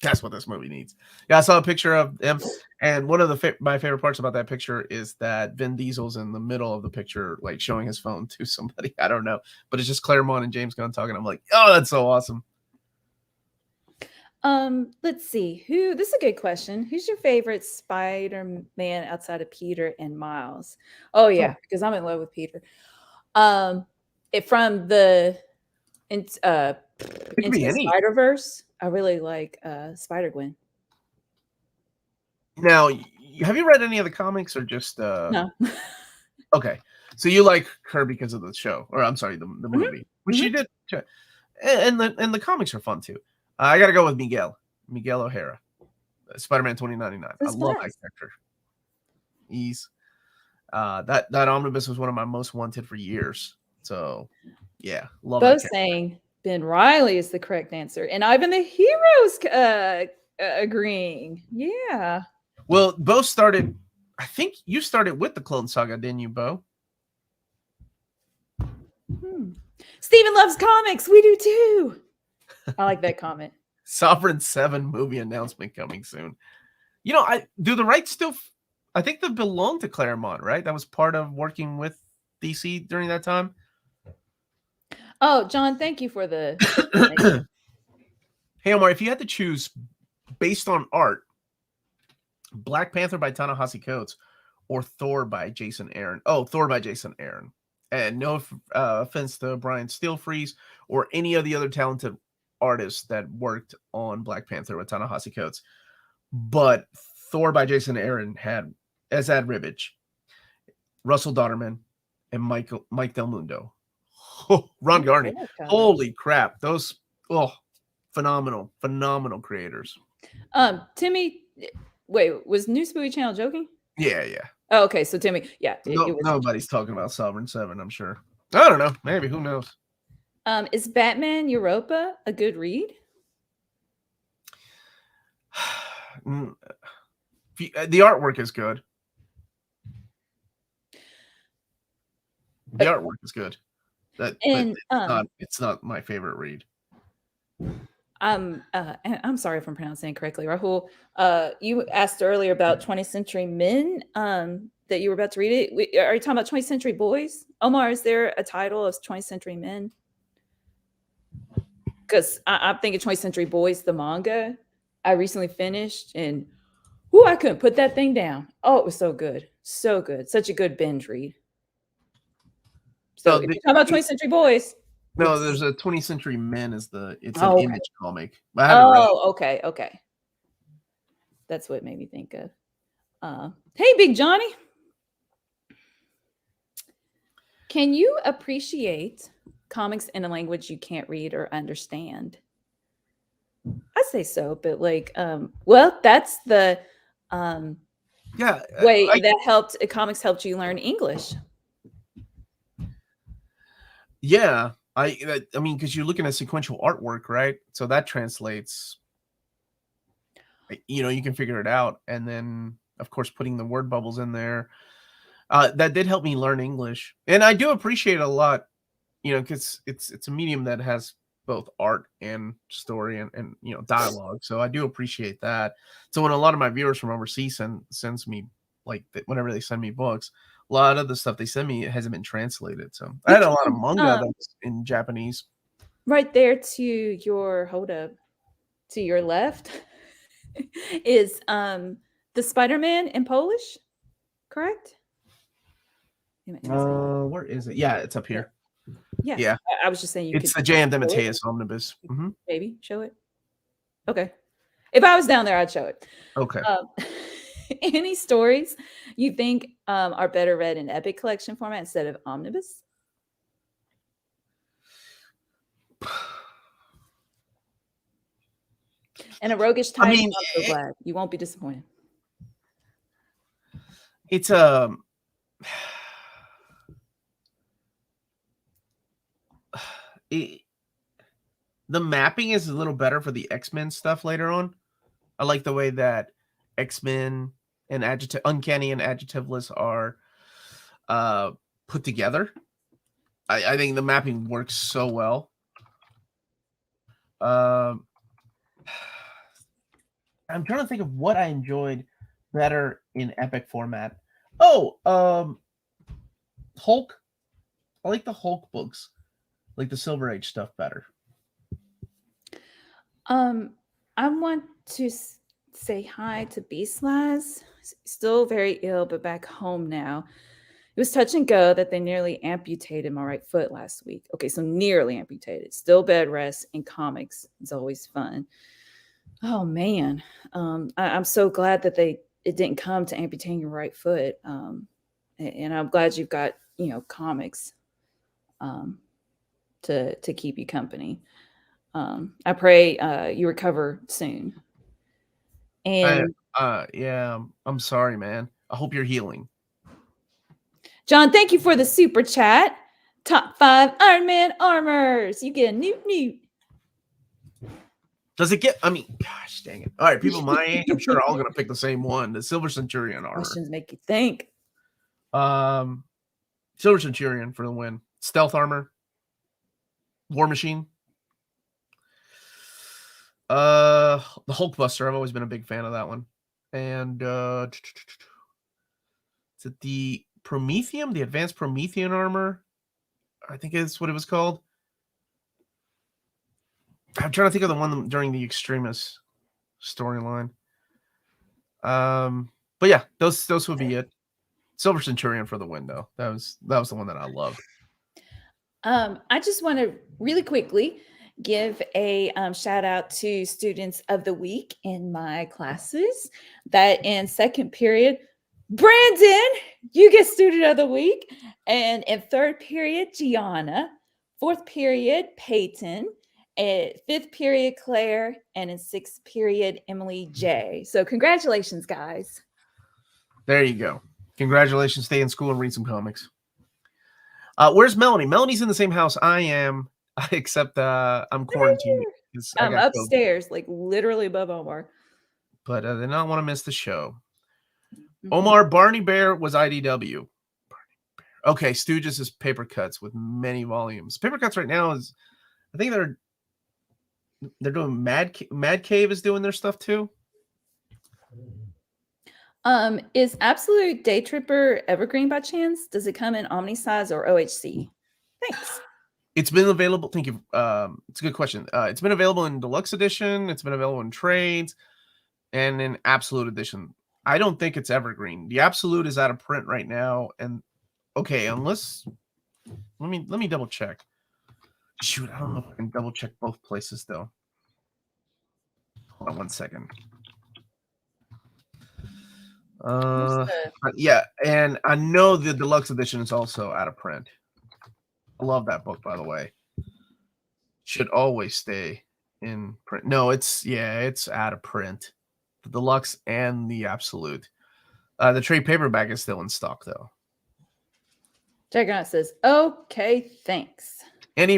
That's what this movie needs. Yeah, I saw a picture of him, and one of my favorite parts about that picture is that Vin Diesel's in the middle of the picture, like showing his phone to somebody. I don't know, but it's just Claremont and James Gunn talking. I'm like, oh, that's so awesome. Let's see. This is a good question. Who's your favorite Spider-Man outside of Peter and Miles? Oh yeah, because I'm in love with Peter. From the Into the Spider-Verse, I really like Spider-Gwen. Now, have you read any of the comics or just no? Okay, so you like her because of the show, or I'm sorry, the movie, which she did, and the comics are fun too. I got to go with Miguel O'Hara, Spider-Man 2099. I love that character. He's that omnibus was one of my most wanted for years. So yeah, love both saying Ben Reilly is the correct answer, and Ivan the Hero's agreeing. Yeah. Well, Bo started. I think you started with the Clone Saga, didn't you, Bo? Steven loves comics. We do too. I like that comment. Sovereign 7 movie announcement coming soon. You know, do the rights still? I think they belong to Claremont, right? That was part of working with DC during that time. Oh, John, thank you for the. Hey, Omar, if you had to choose based on art, Black Panther by Ta-Nehisi Coates or Thor by Jason Aaron? Oh, Thor by Jason Aaron. And no offense to Brian Steelfreeze or any of the other talented artists that worked on Black Panther with Ta-Nehisi Coates, but Thor by Jason Aaron had Esad Ribic, Russell Dodderman, and Mike Del Mundo. Ron Garney. Holy crap. Those phenomenal creators. Timmy, wait, was News Movie Channel joking? Yeah. Oh, okay, so Timmy, yeah. Nobody's talking about Sovereign 7, I'm sure. I don't know. Maybe. Who knows? Is Batman Europa a good read? The artwork is good. The artwork is good. It's not my favorite read. I'm sorry if I'm pronouncing it correctly. Rahul, you asked earlier about 20th Century Men, that you were about to read it. Are you talking about 20th Century Boys? Omar, is there a title of 20th Century Men? Because I'm thinking 20th Century Boys, the manga. I recently finished, and Ooh, I couldn't put that thing down. Oh, it was so good. So good. Such a good binge read. So No, if you're talking about 20th Century Boys, no, it's there's a 20th Century Men it's an oh, okay. Image comic. I haven't read it. Oh, okay, okay. That's what it made me think of. Hey, Big Johnny, can you appreciate comics in a language you can't read or understand? I say so, but like, well, that's the um, Yeah, way that helped. Comics helped you learn English. yeah. I mean, because you're looking at sequential artwork, right? So that translates. You can figure it out, and then of course putting the word bubbles in there. That did help me learn English, and I do appreciate it a lot. Because it's a medium that has both art and story and dialogue. So I do appreciate that. So when a lot of my viewers from overseas sends me whenever they send me books, a lot of the stuff they send me hasn't been translated. So I You had a lot of can, manga that was in Japanese. right there to your hold up to your left is the Spider-Man in Polish, correct? Am I saying? Where is it? Yeah, it's up Yeah. here. Yeah. Yeah, I was just saying you could it's the J.M. show it, DeMatteis Omnibus. maybe show it. Okay. If I was down there, I'd show it. Okay. Um, any stories you think are better read in epic collection format instead of omnibus? And a roguish I title, mean, I'm so glad. You won't be disappointed. it's it, the mapping is a little better for the X-Men stuff later on. I like the way that X-Men and Uncanny and Adjectiveless are put together. I think the mapping works so well. Um, I'm trying to think of what I enjoyed better in epic format. Oh, Hulk. I like the Hulk books, like the Silver Age stuff better. I want to say hi to Beastlaz. Still very ill, but back home now. It was touch and go that they nearly amputated my right foot last week. Okay, so nearly amputated. Still bed rest in comics. It's always fun. Oh man, I'm so glad that it didn't come to amputating your right foot. And I'm glad you've got comics um, to keep you company. I pray you recover soon. And Yeah, I'm sorry, man. I hope you're healing. John, thank you for the super chat. Top 5 Iron Man armors. You get a newt newt. Does it get? I mean, gosh, dang it! All right, people my age, I'm sure are all gonna pick the same one: the Silver Centurion armor. Questions make you think. Silver Centurion for the win. Stealth armor. War Machine. The Hulkbuster. I've always been a big fan of that one. And is it the Prometheum? The Advanced Promethean armor? I think is what it was called. I'm trying to think of the one during the Extremis storyline. But yeah, those would be it. Silver Centurion for the win, though. That was the one that I loved. I just want to really quickly give a shout out to students of the week in my classes. That in second period, Brandon, you get student of the week, and in third period, Gianna. Fourth period, Peyton. At fifth period, Claire, and in sixth period, Emily J. So congratulations, guys. There you go. Congratulations. Stay in school and read some comics. Where's Melanie? Melanie's in the same house I am, except I'm quarantined. I'm upstairs, COVID. Like literally above Omar. But they don't want to miss the show. Mm-hmm. Omar, Barney Bear was IDW. Okay, Stooges is Paper Cuts with many volumes. Paper Cuts right now is, I think they're doing Mad Cave is doing their stuff too. Is Absolute Day Tripper evergreen by chance? Does it come in Omni size or OHC? Thanks. It's been available. Thank you. It's a good question. It's been available in deluxe edition. It's been available in trades, and in absolute edition. I don't think it's evergreen. The Absolute is out of print right now, and okay, unless let me double check. Shoot, I don't know if I can double check both places though. Hold on 1 second. Yeah, and I know the deluxe edition is also out of print. I love that book, by the way. Should always stay in print. No, it's out of print. The deluxe and the Absolute. The trade paperback is still in stock though. Juggernaut says, "Okay, thanks." Any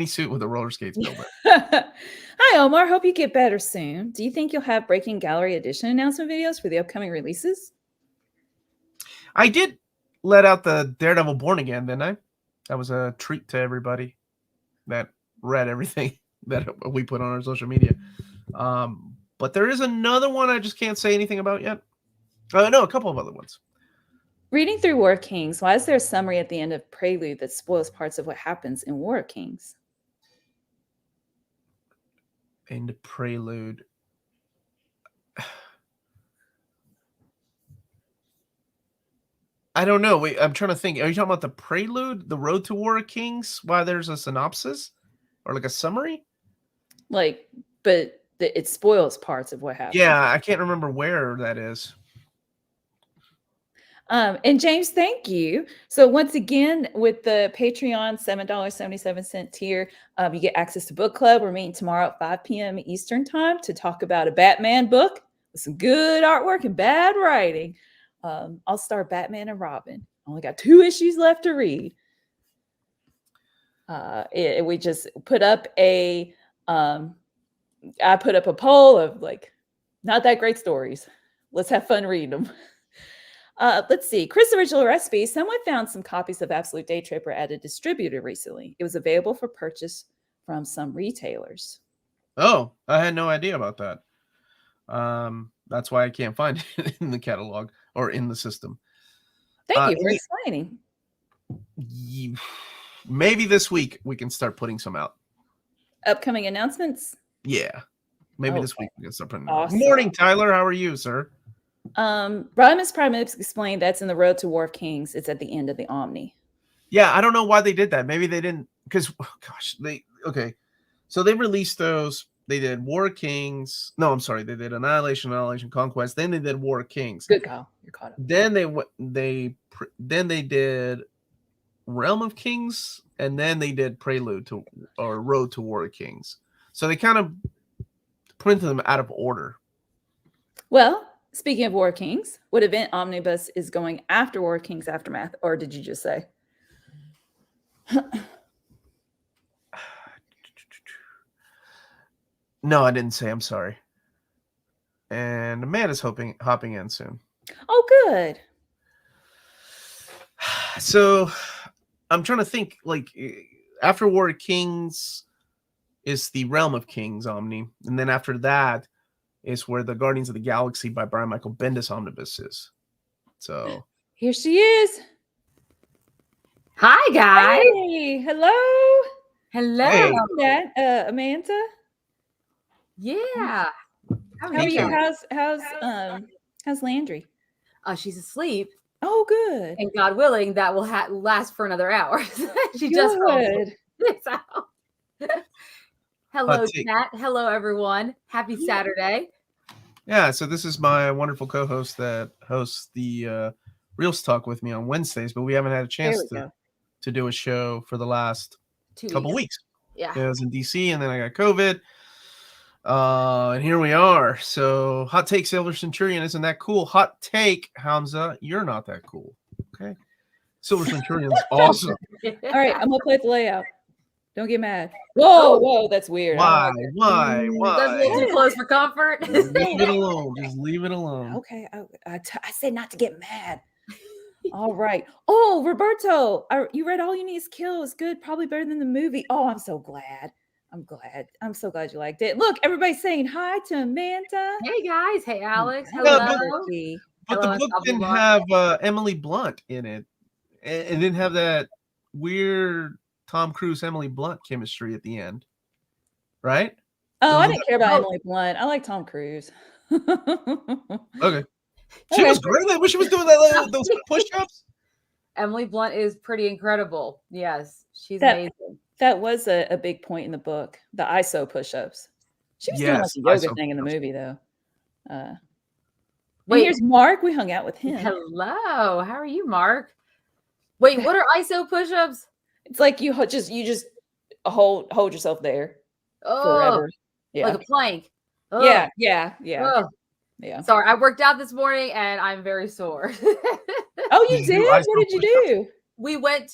suit with a roller skates builder. Hi, Omar. Hope you get better soon. Do you think you'll have Breaking Gallery Edition announcement videos for the upcoming releases? I did let out the Daredevil Born Again, didn't I? That was a treat to everybody that read everything that we put on our social media. But there is another one I just can't say anything about yet. No, a couple of other ones. Reading through War of Kings, why is there a summary at the end of Prelude that spoils parts of what happens in War of Kings? In the Prelude. I don't know. Wait, I'm trying to think. Are you talking about the Prelude, the Road to War of Kings? Why there's a synopsis or like a summary? Like, but it spoils parts of what happens. Yeah, I can't remember where that is. And James, thank you. So once again, with the Patreon $7.77 tier, you get access to book club. We're meeting tomorrow at 5 p.m. Eastern time to talk about a Batman book with some good artwork and bad writing. I'll start Batman and Robin. Only got 2 issues left to read. We just put up I put up a poll of like, not that great stories. Let's have fun reading them. Let's see. Chris Original Recipe. Someone found some copies of Absolute Day Tripper at a distributor recently. It was available for purchase from some retailers. Oh, I had no idea about that. That's why I can't find it in the catalog or in the system. Thank you for explaining. Maybe this week we can start putting some out. Upcoming announcements? Yeah. Maybe this week we can start putting awesome. out. Good morning, Tyler. How are you, sir? Rodimus Primus explained that's in the Road to War of Kings. It's at the end of the Omni. Yeah, I don't know why they did that. Maybe they didn't, because so they released those. They did War of Kings. No, I'm sorry. They did Annihilation, Conquest. Then they did War of Kings. Good call. You're caught up. Then they did Realm of Kings, and then they did Prelude to or Road to War of Kings. So they kind of printed them out of order. Well, speaking of War of Kings, what event Omnibus is going after War of Kings Aftermath, or did you just say? No, I didn't say. I'm sorry. And Amanda's hopping in soon. Oh, good. So I'm trying to think, like, after War of Kings is the Realm of Kings Omni, and then after that is where the Guardians of the Galaxy by Brian Michael Bendis Omnibus is. So here she is. Hi, guys. Hey, hello. Hello. Hey. Amanda. Yeah. How are you? How's Landry? She's asleep. Oh, good. And God willing, that will last for another hour. She just good. Hello, chat. Hello, everyone. Happy Saturday. Yeah, so this is my wonderful co-host that hosts the Reels Talk with me on Wednesdays, but we haven't had a chance to do a show for the last couple weeks. Yeah. I was in DC, and then I got COVID. And here we are. So, hot take, Silver Centurion, isn't that cool? Hot take, Hamza, you're not that cool. Okay. Silver Centurion's awesome. All right, I'm gonna play the layout. Don't get mad. Whoa, that's weird. Why? That's a little too close for comfort. Leave it alone. Just leave it alone. Okay, I said not to get mad. All right. Oh, Roberto, you read All You Need Is Kill. It's good. Probably better than the movie. Oh, I'm so glad. I'm so glad you liked it. Look, everybody's saying hi to Amanda. Hey, guys. Hey, Alex. Hello. But the book didn't have Emily Blunt in it. It didn't have that weird Tom Cruise, Emily Blunt chemistry at the end. Right? Oh, I didn't care about Emily Blunt. I like Tom Cruise. Okay. She Okay. was great when she was doing that, those push-ups. Emily Blunt is pretty incredible. Yes, she's That amazing. that was a big point in the book, the ISO push-ups. She was doing like Yes, a I yoga saw thing in the push-ups. movie though. And Wait, here's Mark. We hung out with him. hello. How are you, Mark? Wait, what are ISO push-ups? It's like you just hold yourself there Oh, forever. like Yeah. a plank. Oh, Yeah. oh. Sorry, I worked out this morning and I'm very sore. Oh, you Did you do did? ISO What did you push-ups? do? We went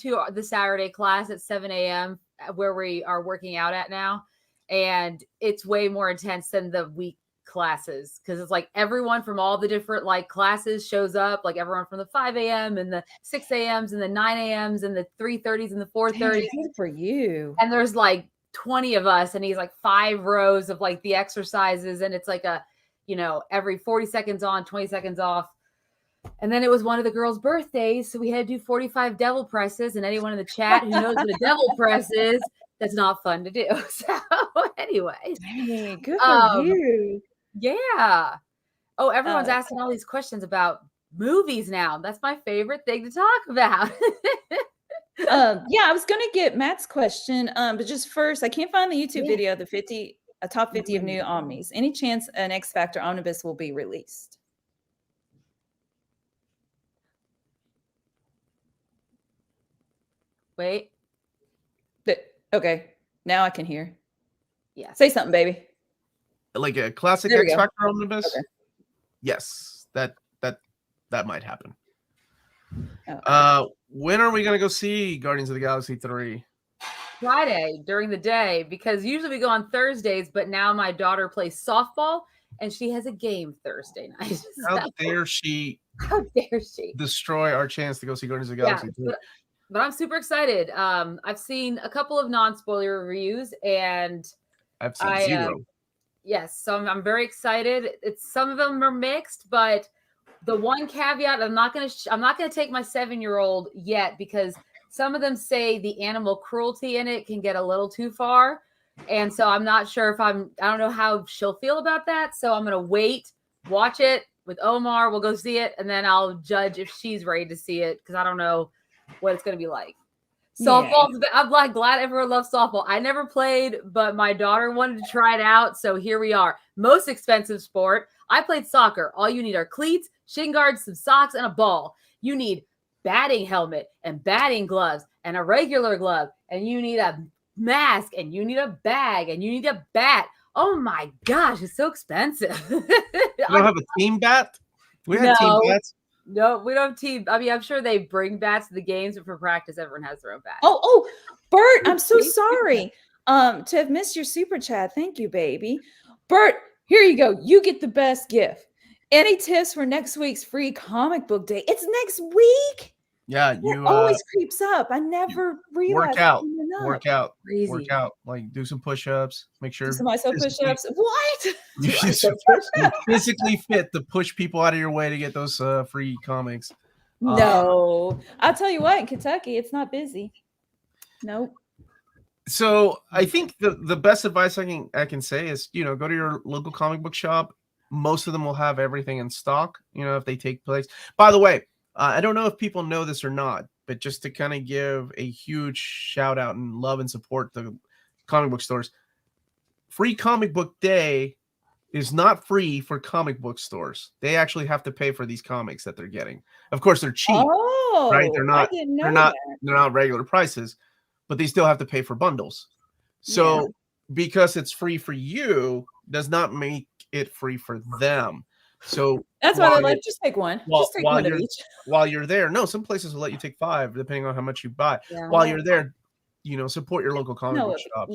to the Saturday class at 7 a.m. where we are working out at now, and it's way more intense than the week classes because it's like everyone from all the different like classes shows up, like everyone from the 5 a.m. and the 6 a.m.s and the 9 a.m.s and the 3:30s and the 4:30s. Dang, good for you. And there's like 20 of us, and he's like 5 rows of like the exercises, and it's like every 40 seconds on, 20 seconds off. And then it was one of the girls' birthdays, so we had to do 45 devil presses. And anyone in the chat who knows what a devil press is, that's not fun to do. So anyway, Dang, good for you. yeah. Oh, everyone's asking all these questions about movies now. That's my favorite thing to talk about. Yeah, I was gonna get Matt's question, but just first, I can't find the YouTube video of the top 50 of new Omnis. Any chance an X Factor Omnibus will be released? Wait. Okay, now I can hear. Yeah. Say something, baby. Like a classic There we X go. Factor Omnibus? Okay. Yes, that might happen. Oh. When are we gonna go see Guardians of the Galaxy 3? Friday during the day, because usually we go on Thursdays, but now my daughter plays softball and she has a game Thursday night. How dare she How dare she destroy our chance to go see Guardians of the Galaxy 3? But I'm super excited. I've seen a couple of non-spoiler reviews, and I've seen zero. Yes, so I'm very excited. Some of them are mixed, but the one caveat, I'm not gonna take my 7-year-old yet because some of them say the animal cruelty in it can get a little too far, and so I'm not sure if I don't know how she'll feel about that. So I'm gonna wait, watch it with Omar. We'll go see it, and then I'll judge if she's ready to see it because I don't know what it's going to be like. Softball, yeah. I'm like glad everyone loves softball. I never played, but my daughter wanted to try it out, so here we are. Most expensive sport. I played soccer. All you need are cleats, shin guards, some socks, and a ball. You need batting helmet and batting gloves and a regular glove, and you need a mask, and you need a bag, and you need a bat. Oh my gosh, it's so expensive. You don't have a team bat? We had team bats. No, we don't have team. I mean, I'm sure they bring bats to the games, but for practice, everyone has their own bat. Oh, Bert, I'm so sorry to have missed your super chat. Thank you, baby. Bert, here you go. You get the best gift. Any tips for next week's free comic book day? It's next week. Yeah, you always creeps up. I never realized. Work out. Like do some push-ups. Make sure some myself push-ups. What? You physically fit to push people out of your way to get those free comics. No, I'll tell you what. In Kentucky, it's not busy. Nope. So I think the best advice I can say is go to your local comic book shop. Most of them will have everything in stock. If they take place. By the way. I don't know if people know this or not, but just to kind of give a huge shout out and love and support the comic book stores. Free Comic Book Day is not free for comic book stores. They actually have to pay for these comics that they're getting. Of course, they're cheap, right? They're not regular prices, but they still have to pay for bundles. So because it's free for you does not make it free for them. So that's why they're like, just take one. Just take one of each. While you're there, no, some places will let you take 5 depending on how much you buy. Yeah. While you're there, support your local comic book shop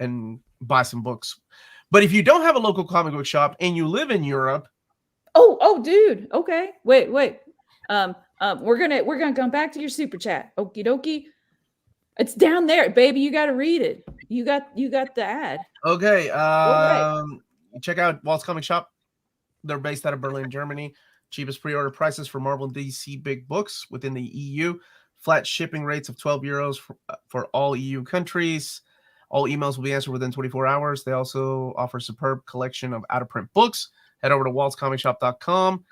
and buy some books. But if you don't have a local comic book shop and you live in Europe, dude, okay, wait, we're gonna come back to your super chat. Okie dokie, it's down there, baby. You got to read it. You got the ad. Okay. Check out Walt's Comic Shop. They're based out of Berlin, Germany. Cheapest pre-order prices for Marvel and DC big books within the EU. Flat shipping rates of €12 for all EU countries. All emails will be answered within 24 hours. They also offer a superb collection of out-of-print books. Head over to waltzcomicshop.com.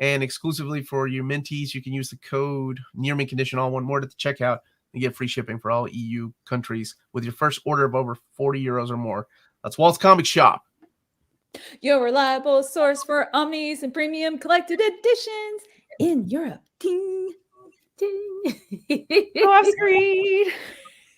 And exclusively for your minties, you can use the code Near Mint Condition, all one word, at the checkout and get free shipping for all EU countries with your first order of over 40 euros or more. That's Waltz Comic Shop. Your reliable source for omnis and premium collected editions in Europe. Ding. Go off screen.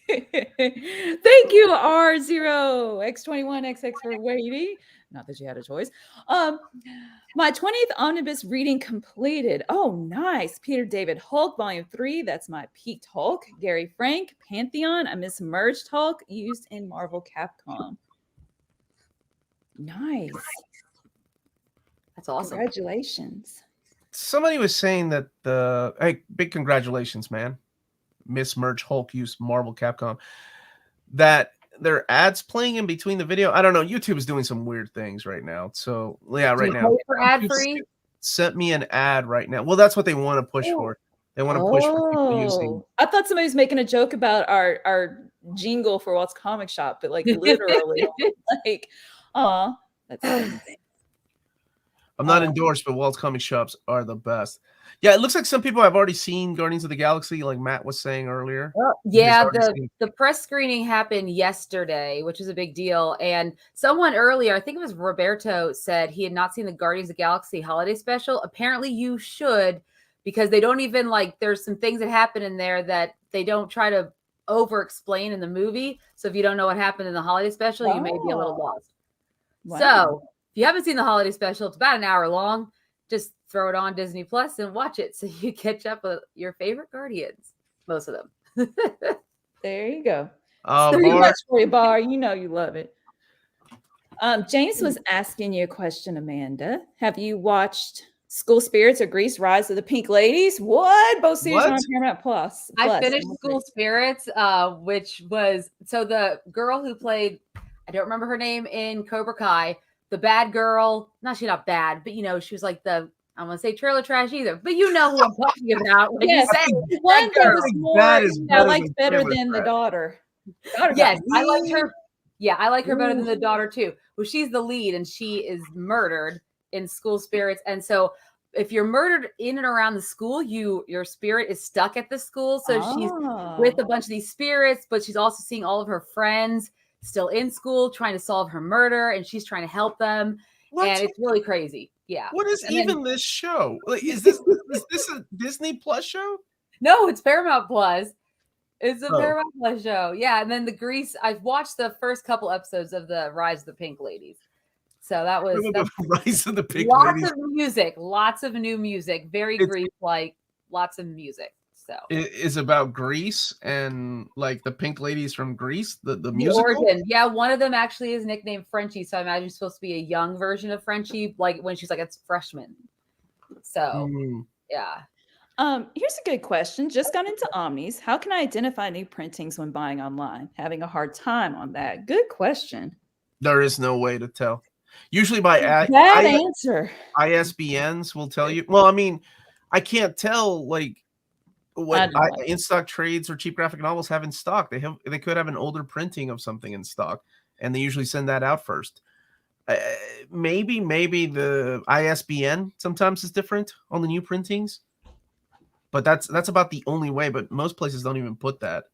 Thank you, R0X21XX for waiting. Not that you had a choice. My 20th omnibus reading completed. Oh, nice. Peter David Hulk, Volume 3. That's my peaked Hulk. Gary Frank, Pantheon, a mismerged Hulk used in Marvel Capcom. Nice. That's awesome. Congratulations. Somebody was saying that hey, big congratulations, man. Mismerged Hulk used Marvel Capcom. That there are ads playing in between the video. I don't know. YouTube is doing some weird things right now. So yeah, right now. For ad free? Sent me an ad right now. Well, that's what they want to push for. They want to push for people using. I thought somebody was making a joke about our jingle for Walt's Comic Shop, but like literally, like, that's amazing. I'm not endorsed, but Walt's Comic Shops are the best. Yeah, it looks like some people have already seen Guardians of the Galaxy, like Matt was saying earlier. Yeah, the press screening happened yesterday, which is a big deal. And someone earlier, I think it was Roberto, said he had not seen the Guardians of the Galaxy holiday special. Apparently you should, because they don't even there's some things that happen in there that they don't try to over explain in the movie. So if you don't know what happened in the holiday special, you may be a little lost. Wow. So if you haven't seen the holiday special, it's about an hour long. Just throw it on Disney Plus and watch it so you catch up with your favorite Guardians. Most of them. There you go. Much for you, Bar. You know you love it. James was asking you a question, Amanda. Have you watched School Spirits or Grease Rise of the Pink Ladies? What? Both series are on Paramount Plus. I finished School Spirits, which was the girl who played, I don't remember her name in Cobra Kai, the bad girl. No, she's not bad, but she was like I don't want to say trailer trash either, but you know who I'm talking about. When you say one that was more, I liked better than the daughter. Yes, I liked her. Yeah, I like her better than the daughter too. Well, she's the lead, and she is murdered in School Spirits. And so, if you're murdered in and around the school, your spirit is stuck at the school. So she's with a bunch of these spirits, but she's also seeing all of her friends still in school, trying to solve her murder, and she's trying to help them. What? And it's really crazy. Yeah. What is this show? Like, is this a Disney Plus show? No, it's Paramount Plus. It's a Paramount Plus show. Yeah. And then the Grease, I've watched the first couple episodes of the Rise of the Pink Ladies. So that was Rise of the Pink Ladies. Ladies. Lots of music, lots of new music, very Grease-like, lots of music. So it is about Grease and like the Pink Ladies from Grease, the musical. Origin. Yeah, one of them actually is nicknamed Frenchie, so I imagine it's supposed to be a young version of Frenchie, like when she's like a freshman. So yeah. Here's a good question. Just got into Omnis. How can I identify new printings when buying online? Having a hard time on that. Good question. There is no way to tell. Usually by answer. ISBNs will tell you. Well, I mean, I can't tell like what in stock trades or cheap graphic novels have in stock. They could have an older printing of something in stock, and they usually send that out first. Maybe the ISBN sometimes is different on the new printings, but that's about the only way. But most places don't even put that.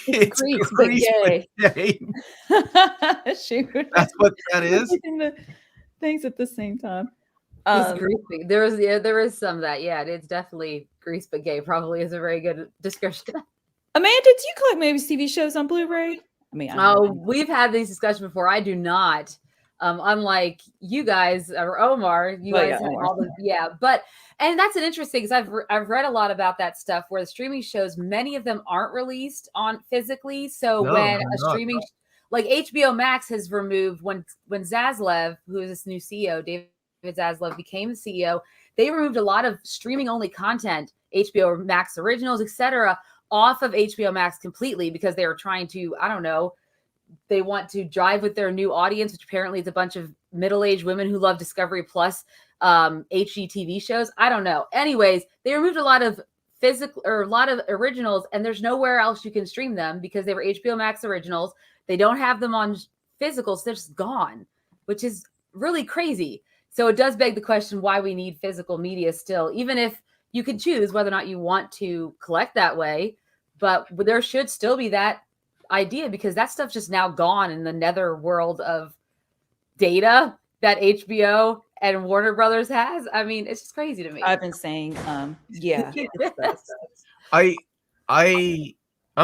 It's Grease, but yay. Shoot. That's what that is. Things at the same time. It's greasy. There is some of that. Yeah, it's definitely Grease but gay. Probably is a very good description. Amanda, do you collect maybe TV shows on Blu-ray? I mean, we've had these discussions before. I do not. Unlike you guys or Omar, guys have all the and that's an interesting because I've read a lot about that stuff where the streaming shows, many of them aren't released on physically. So when a streaming like HBO Max has removed when Zaslav, who is this new CEO, David Zaslav became the CEO, they removed a lot of streaming only content, HBO Max originals, etc., off of HBO Max completely because they were trying to, I don't know, they want to drive with their new audience, which apparently is a bunch of middle-aged women who love Discovery Plus HGTV shows. I don't know. Anyways, they removed a lot of physical or a lot of originals, and there's nowhere else you can stream them because they were HBO Max originals. They don't have them on physicals. They're just gone, which is really crazy. So it does beg the question why we need physical media still, even if you can choose whether or not you want to collect that way. But there should still be that idea because that stuff's just now gone in the nether world of data that HBO and Warner Brothers has. I mean, it's just crazy to me. I've been saying, yeah, I'm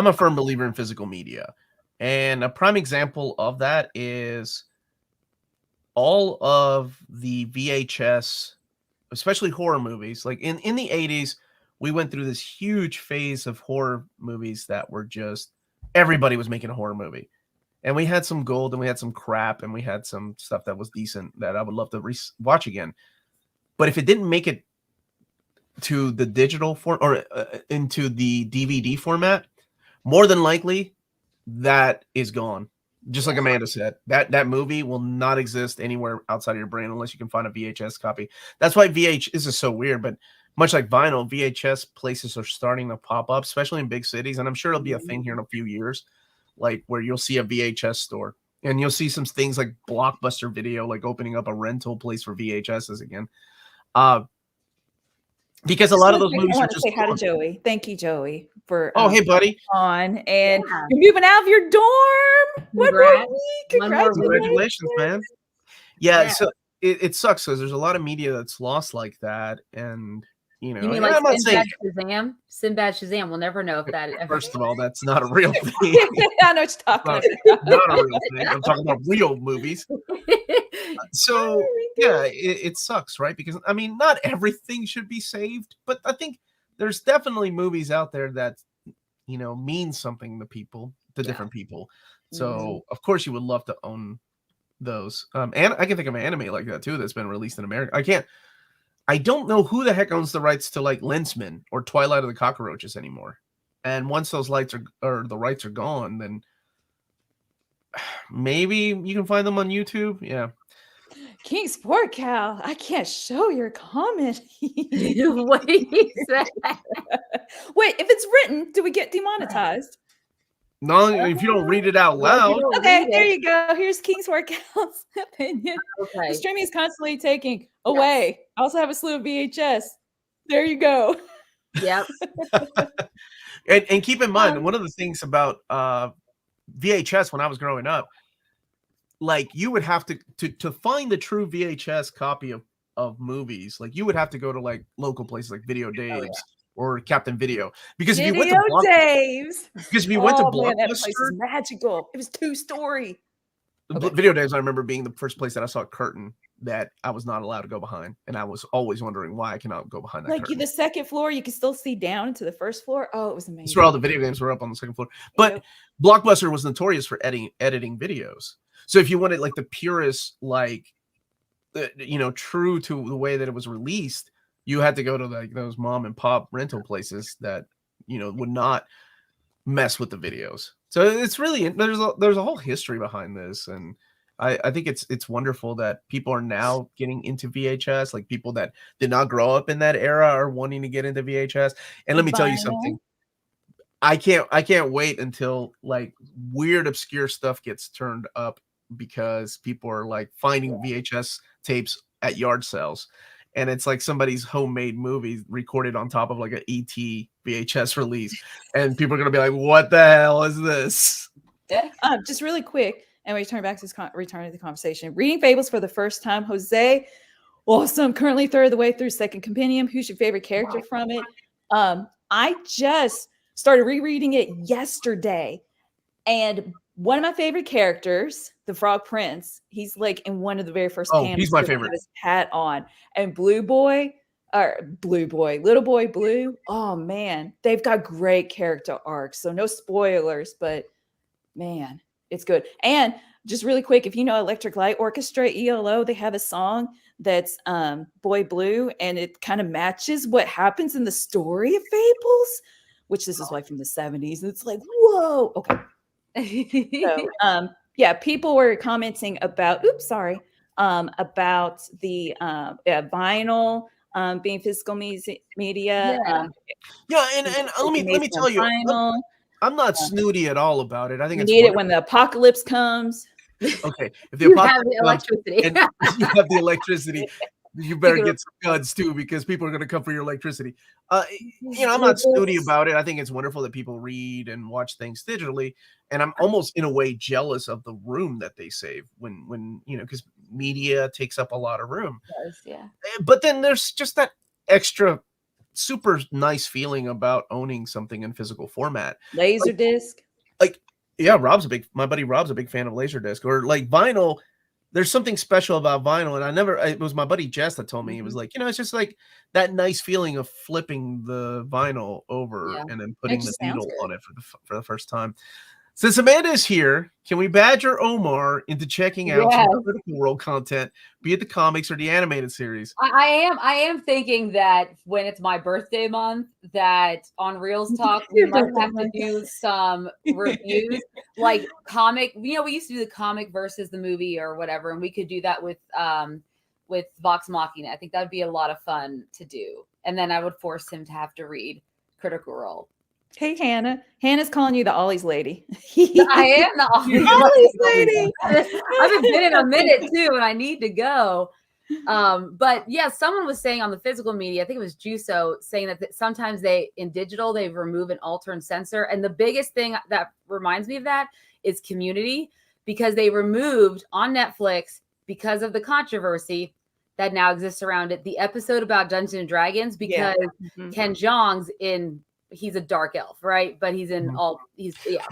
a firm believer in physical media, and a prime example of that is all of the VHS, especially horror movies. Like in the 80s, we went through this huge phase of horror movies that were just everybody was making a horror movie. And we had some gold and we had some crap and we had some stuff that was decent that I would love to watch again. But if it didn't make it to the digital form or into the DVD format, more than likely that is gone. Just like Amanda said, that movie will not exist anywhere outside of your brain unless you can find a VHS copy. That's why this is so weird, but much like vinyl, VHS places are starting to pop up, especially in big cities. And I'm sure it'll be a thing here in a few years, like where you'll see a VHS store and you'll see some things like Blockbuster Video, like opening up a rental place for VHSs again. Because a lot of those movies I are want to just say hi to Joey. Thank you, Joey, for hey buddy, on and you're moving out of your dorm. One more week. Congratulations, man. Yeah. So it sucks because there's a lot of media that's lost like that, and you know, you mean like Sinbad Shazam? We'll never know if that. First of all, that's not a real thing. I know what you're talking about. Not a real thing. I'm talking about real movies. So yeah, it sucks, right? Because I mean, not everything should be saved, but I think there's definitely movies out there that mean something to different people. So of course you would love to own those. And I can think of an anime like that too that's been released in America. I don't know who the heck owns the rights to like Lensman or Twilight of the Cockroaches anymore. And once those rights are gone, then maybe you can find them on YouTube. Yeah. King Sport Cow, I can't show your comment. Wait, if it's written, do we get demonetized? No, if you don't read it out loud. Okay, there you go. Here's King's Workout's opinion. Okay. The streaming is constantly taking away. I also have a slew of VHS. There you go. Yep. and keep in mind, one of the things about VHS when I was growing up, like you would have to find the true VHS copy of movies, like you would have to go to like local places like Video Dave's or Captain Video, because if you went to Blockbuster, that place is magical. It was 2-story. Video Dave's, I remember being the first place that I saw a curtain that I was not allowed to go behind, and I was always wondering why I cannot go behind that. Like the second floor, you can still see down into the first floor. Oh, it was amazing. That's where all the video games were up on the second floor. But Blockbuster was notorious for editing videos. So if you wanted like the purest, like true to the way that it was released, you had to go to like those mom and pop rental places that would not mess with the videos. So it's really there's a whole history behind this, and I think it's wonderful that people are now getting into VHS. Like people that did not grow up in that era are wanting to get into VHS. And let me tell you something. I can't wait until like weird obscure stuff gets turned up, because people are like finding VHS tapes at yard sales. And it's like somebody's homemade movie recorded on top of like an ET VHS release. And people are going to be like, what the hell is this? Just really quick. And we return to the conversation. Reading Fables for the first time. Jose, awesome. Currently third of the way through second compendium. Who's your favorite character from it? I just started rereading it yesterday. And one of my favorite characters, the Frog Prince, he's like in one of the very first panels. He's my favorite. His hat on. And Little Boy Blue. Oh man, they've got great character arcs. So no spoilers, but man, it's good. And just really quick, if you know Electric Light Orchestra, ELO, they have a song that's Boy Blue, and it kind of matches what happens in the story of Fables, which this is like from the 70s. And it's like, whoa, okay. So, people were commenting about about the vinyl. being physical media. Yeah. Yeah, and let me tell you, Final. I'm not snooty at all about it. I think You it's need it wonderful. when the apocalypse comes. Okay, if the You have apocalypse the comes electricity. and you have the electricity, you better can- get some guns too, because people are going to come for your electricity. I'm not snooty about it. I think it's wonderful that people read and watch things digitally, and I'm almost in a way jealous of the room that they save when because media takes up a lot of room. Yeah. But then there's just that extra super nice feeling about owning something in physical format. Laserdisc. Yeah, my buddy Rob's a big fan of Laserdisc, or like vinyl. There's something special about vinyl, and it was my buddy Jess that told me. It was like, it's just like that nice feeling of flipping the vinyl over Yeah. and then putting the just sounds needle good. on it for the first time. Since Amanda is here, can we badger Omar into checking out some Critical World content, be it the comics or the animated series? I am thinking that when it's my birthday month, that on Reels Talk we might have to do some reviews, like comic. We used to do the comic versus the movie or whatever, and we could do that with Vox Machina. I think that'd be a lot of fun to do, and then I would force him to have to read Critical Role. Hey, Hannah. Hannah's calling you the Ollie's lady. I am the Ollie's lady. I haven't been in a minute too, and I need to go. But yeah, someone was saying on the physical media, I think it was Juso, saying that sometimes in digital they remove and alter and censor. And the biggest thing that reminds me of that is Community, because they removed on Netflix, because of the controversy that now exists around it, the episode about Dungeons and Dragons, because Ken Jeong's he's a dark elf, right? But he's in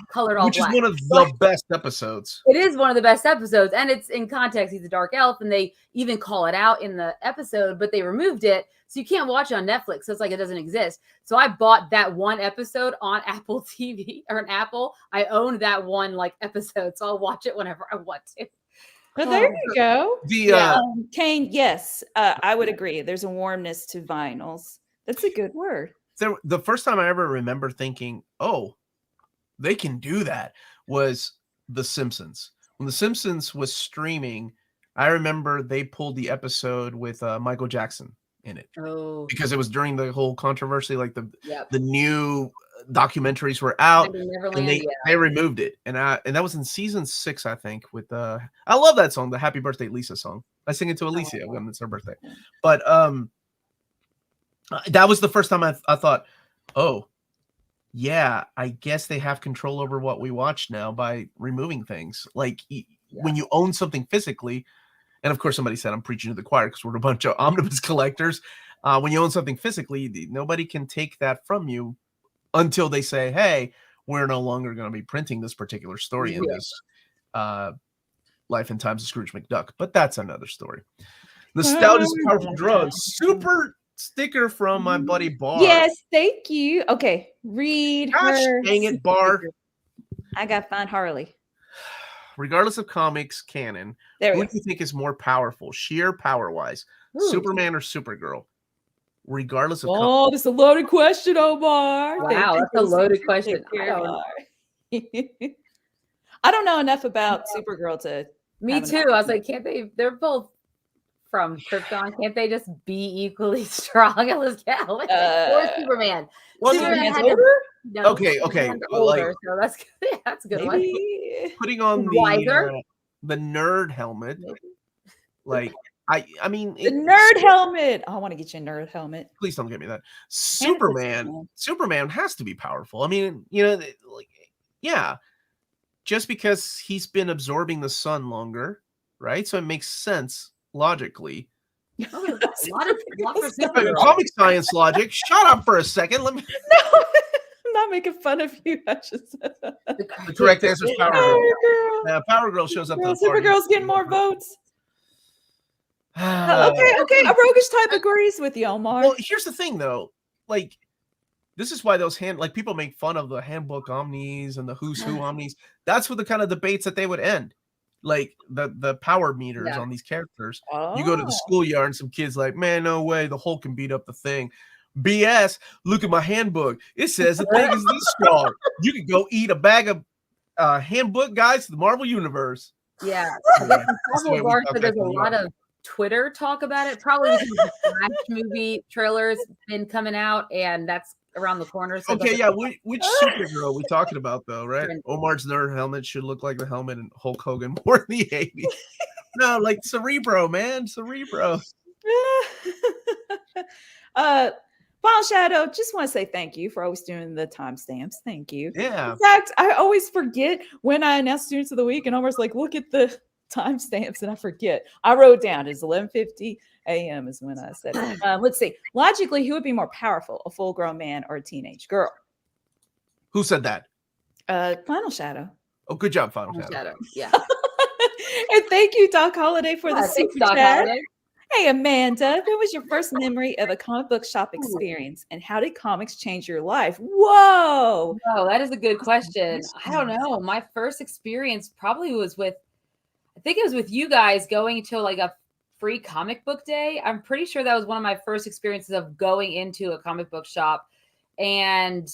colored all Which black. is one of the best episodes. It is one of the best episodes, and it's in context. He's a dark elf, and they even call it out in the episode, but they removed it, so you can't watch it on Netflix. So it's like it doesn't exist. So I bought that one episode on Apple TV or an Apple. I owned that one episode, so I'll watch it whenever I want to. Well, there you go. The Kane, yes, I would agree. There's a warmness to vinyls. That's a good word. The first time I ever remember thinking, oh, they can do that, was The Simpsons. When The Simpsons was streaming, I remember they pulled the episode with Michael Jackson in it. Oh, because it was during the whole controversy, like the new documentaries were out, and they removed it, and that was in season 6, I think. With I love that song, the Happy Birthday Lisa song. I sing it to Alicia when it's her birthday. But that was the first time I thought, oh, yeah, I guess they have control over what we watch now by removing things. Like when you own something physically, and of course somebody said I'm preaching to the choir because we're a bunch of omnibus collectors. When you own something physically, nobody can take that from you until they say, hey, we're no longer going to be printing this particular story in this Life and Times of Scrooge McDuck. But that's another story. Nostalgia is a powerful drug. Super sticker from my buddy Bar. Yes, thank you. Okay, read her. Dang it, Bar. I got to find Harley. Regardless of comics canon, who do you think is more powerful, sheer power-wise, Superman or Supergirl? Regardless of comics. That's a loaded question, Omar. Wow, that's a loaded question. I don't know enough about Supergirl to. Me too. I was like, can't they? They're both from Krypton. Can't they just be equally strong? Or Superman. Well, Superman's older. No, okay. Older, so that's a good one. Putting on the nerd helmet, I mean the nerd helmet. Oh, I want to get you a nerd helmet. Please don't get me that. Superman has to be powerful. I mean, just because he's been absorbing the sun longer, right? So it makes sense logically. A lot of comic science logic. Shut up for a second. Let me. No, I'm not making fun of you. I just the correct answer is Power Girl. Yeah, Power Girl shows up. Supergirl's getting more votes. Okay. A roguish type agrees with you, Omar. Well, here's the thing, though. This is why those people make fun of the handbook omnis and the who's who omnis. That's what the kind of debates that they would end. Like the power meters on these characters. You go to the schoolyard and some kids like, man, no way, the Hulk can beat up the Thing. BS. Look at my handbook. It says the Thing is this strong. You could go eat a bag of handbook guys to the Marvel Universe. Yeah, there's a lot of Twitter talk about it. Probably because the Flash movie trailer's been coming out, and that's around the corner. So Okay, yeah. Which Supergirl we talking about though, right? Omar's nerd helmet should look like the helmet in Hulk Hogan more in the 80s. No, like Cerebro, man. Cerebro. Final Shadow, just want to say thank you for always doing the timestamps. Thank you. Yeah. In fact, I always forget when I announce Students of the Week, and Omar's like, look at the timestamps, and I forget. I wrote down it's 11:50 a.m. is when I said it. Let's see. Logically, who would be more powerful, a full-grown man or a teenage girl? Who said that? Final Shadow. Oh, good job, Final Shadow. Yeah. And thank you, Doc Holiday, for the Thanks, super Doc chat. Holiday. Hey, Amanda, what was your first memory of a comic book shop experience, and how did comics change your life? Whoa! Oh, that is a good question. I don't know. My first experience probably was with, I think it was with you guys going to like a free comic book day. I'm pretty sure that was one of my first experiences of going into a comic book shop. And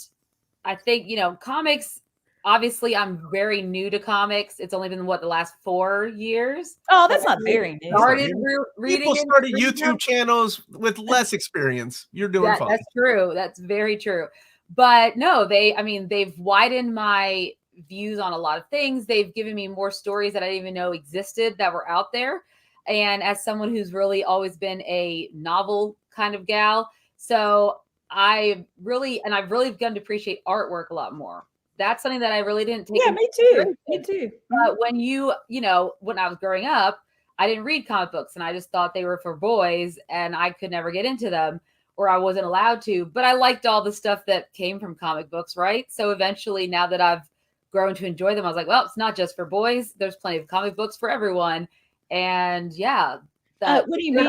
I think, comics, obviously I'm very new to comics. It's only been the last 4 years. Oh, that's not very new. Started reading. People started YouTube channels with less experience. You're doing fine. That's true. That's very true. But no, they've widened my views on a lot of things. They've given me more stories that I didn't even know existed that were out there. And as someone who's really always been a novel kind of gal, so I've really begun to appreciate artwork a lot more. That's something that I really didn't take. Yeah, me too. Me too. But when when I was growing up, I didn't read comic books, and I just thought they were for boys, and I could never get into them, or I wasn't allowed to. But I liked all the stuff that came from comic books, right? So eventually, now that I've grown to enjoy them, I was like, well, it's not just for boys. There's plenty of comic books for everyone. And yeah. What do you mean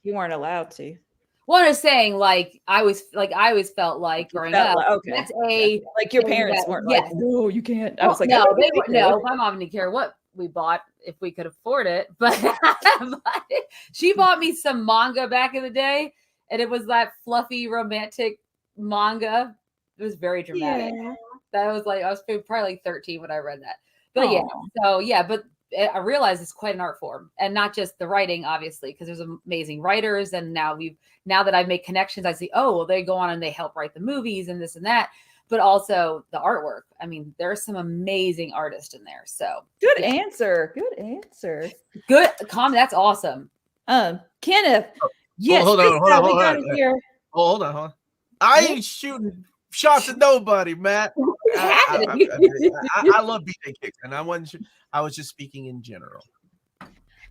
you weren't allowed to? Well, I was saying, I always felt like growing up. Okay. That's like your parents weren't like, no, you can't. I was like, no, my mom didn't care what we bought if we could afford it. But she bought me some manga back in the day, and it was that fluffy romantic manga. It was very dramatic. Yeah. That was I was probably like 13 when I read that. But but I realize it's quite an art form, and not just the writing, obviously, because there's amazing writers. And now that I've made connections, I see, oh, well, they go on and they help write the movies and this and that, but also the artwork. I mean, there's some amazing artists in there. So good answer. Good answer. Good comment. That's awesome. Kenneth. Yes. Hold on. I ain't shooting shots at nobody, Matt. I love BJ kicks, and I was just speaking in general.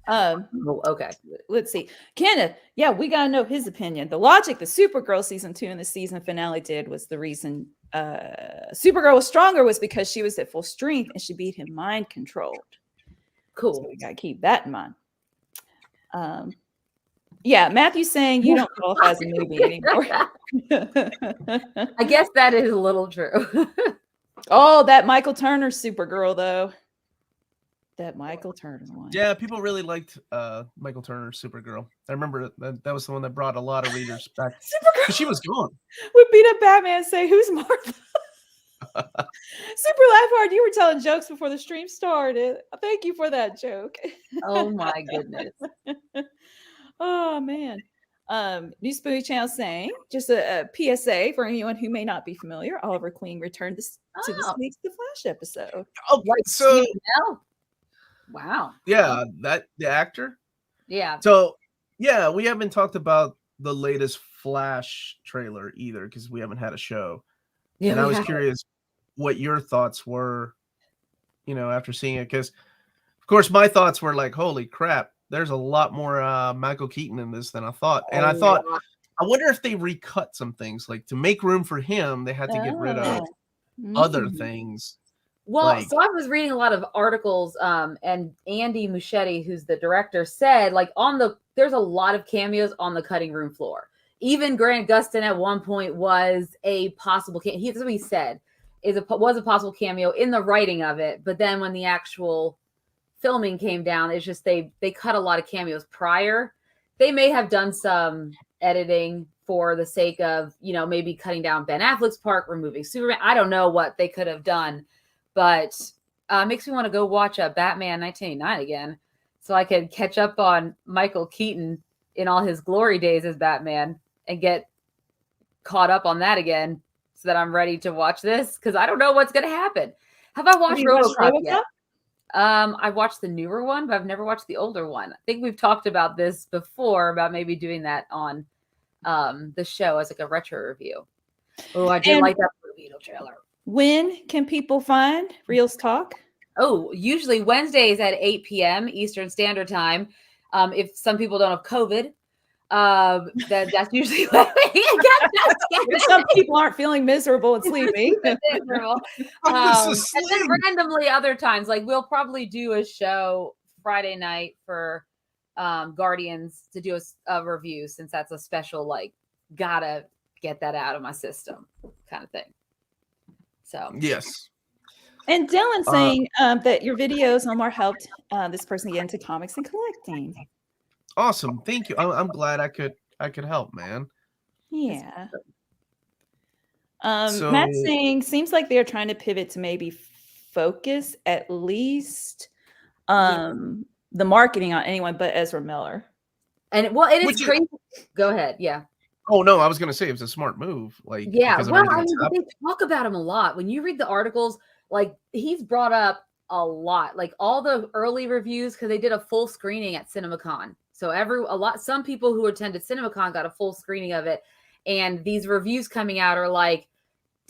Okay. Let's see. Kenneth, yeah, we gotta know his opinion. The logic the Supergirl season 2 and the season finale did was the reason Supergirl was stronger was because she was at full strength and she beat him mind controlled. Cool. So we gotta keep that in mind. Yeah, Matthew's saying you don't qualify as a movie anymore. I guess that is a little true. Oh, that Michael Turner Supergirl, though. That Michael Turner one. Yeah, people really liked Michael Turner Supergirl. I remember that was the one that brought a lot of readers back. Supergirl. She was gone. We beat up Batman and say, who's Martha? Super laugh hard. You were telling jokes before the stream started. Thank you for that joke. Oh my goodness. Oh man. New Spooky Channel saying just a PSA for anyone who may not be familiar. Oliver Queen returned to this week's The Flash episode. Oh, so wow. Yeah, the actor. Yeah. So yeah, we haven't talked about the latest Flash trailer either because we haven't had a show. Yeah, and I was curious what your thoughts were, after seeing it, because of course my thoughts were like, holy crap. There's a lot more Michael Keaton in this than I thought. And I thought, I wonder if they recut some things. Like to make room for him, they had to get rid of other things. Well, so I was reading a lot of articles, and Andy Muschietti, who's the director, said there's a lot of cameos on the cutting room floor. Even Grant Gustin at one point was a possible cameo. That's what he said, was a possible cameo in the writing of it. But then when the actual filming came down, it's just they cut a lot of cameos prior. They may have done some editing for the sake of maybe cutting down Ben Affleck's part, removing Superman. I don't know what they could have done, but makes me want to go watch Batman 1989 again. so I could catch up on Michael Keaton in all his glory days as Batman and get caught up on that again so that I'm ready to watch this because I don't know what's going to happen. Have I watched RoboCop yet? I watched the newer one, but I've never watched the older one. I think we've talked about this before about maybe doing that on the show as like a retro review. Oh, I did like that Beetle trailer. When can people find Reels Talk? Oh, usually Wednesdays at 8 p.m. Eastern Standard Time. If some people don't have COVID, that's usually what if some people aren't feeling miserable and sleepy. And then randomly other times, like we'll probably do a show Friday night for Guardians to do a review since that's a special, like, gotta get that out of my system kind of thing. So yes. And Dylan saying that your videos, Omar, helped this person get into comics and collecting. Awesome, thank you. I'm glad I could help, man. Yeah. Matt saying seems like they're trying to pivot to maybe focus at least the marketing on anyone but Ezra Miller. And well, it is crazy. Go ahead, yeah. Oh no, I was gonna say it was a smart move. Like, yeah, well, I mean, they talk about him a lot. When you read the articles, like he's brought up a lot, like all the early reviews, because they did a full screening at CinemaCon. So some people who attended CinemaCon got a full screening of it, and these reviews coming out are like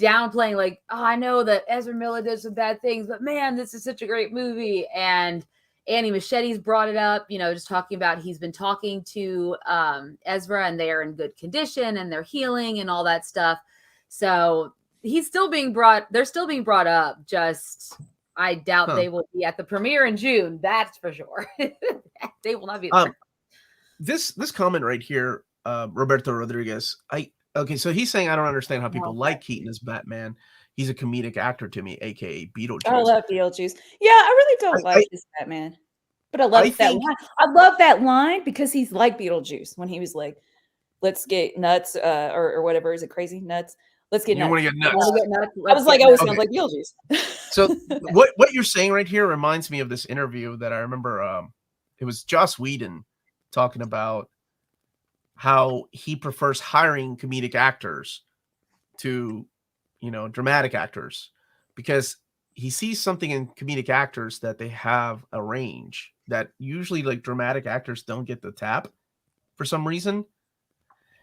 downplaying, like, oh, I know that Ezra Miller did some bad things, but man, this is such a great movie. And Annie Machete's brought it up, just talking about he's been talking to Ezra and they're in good condition and they're healing and all that stuff. So they're still being brought up. Just, I doubt they will be at the premiere in June. That's for sure. They will not be. This comment right here, Roberto Rodriguez. So he's saying, I don't understand how people like Keaton as Batman. He's a comedic actor to me, aka Beetlejuice. I love Beetlejuice. Yeah, I really don't like this Batman, but I love that line. I love that line because he's like Beetlejuice when he was like, "Let's get nuts," or whatever. Is it crazy nuts? Let's get nuts. You want to get nuts? I was like, I always sound like Beetlejuice. So what you're saying right here reminds me of this interview that I remember. It was Joss Whedon talking about how he prefers hiring comedic actors to dramatic actors, because he sees something in comedic actors that they have a range that usually like dramatic actors don't get the tap for some reason.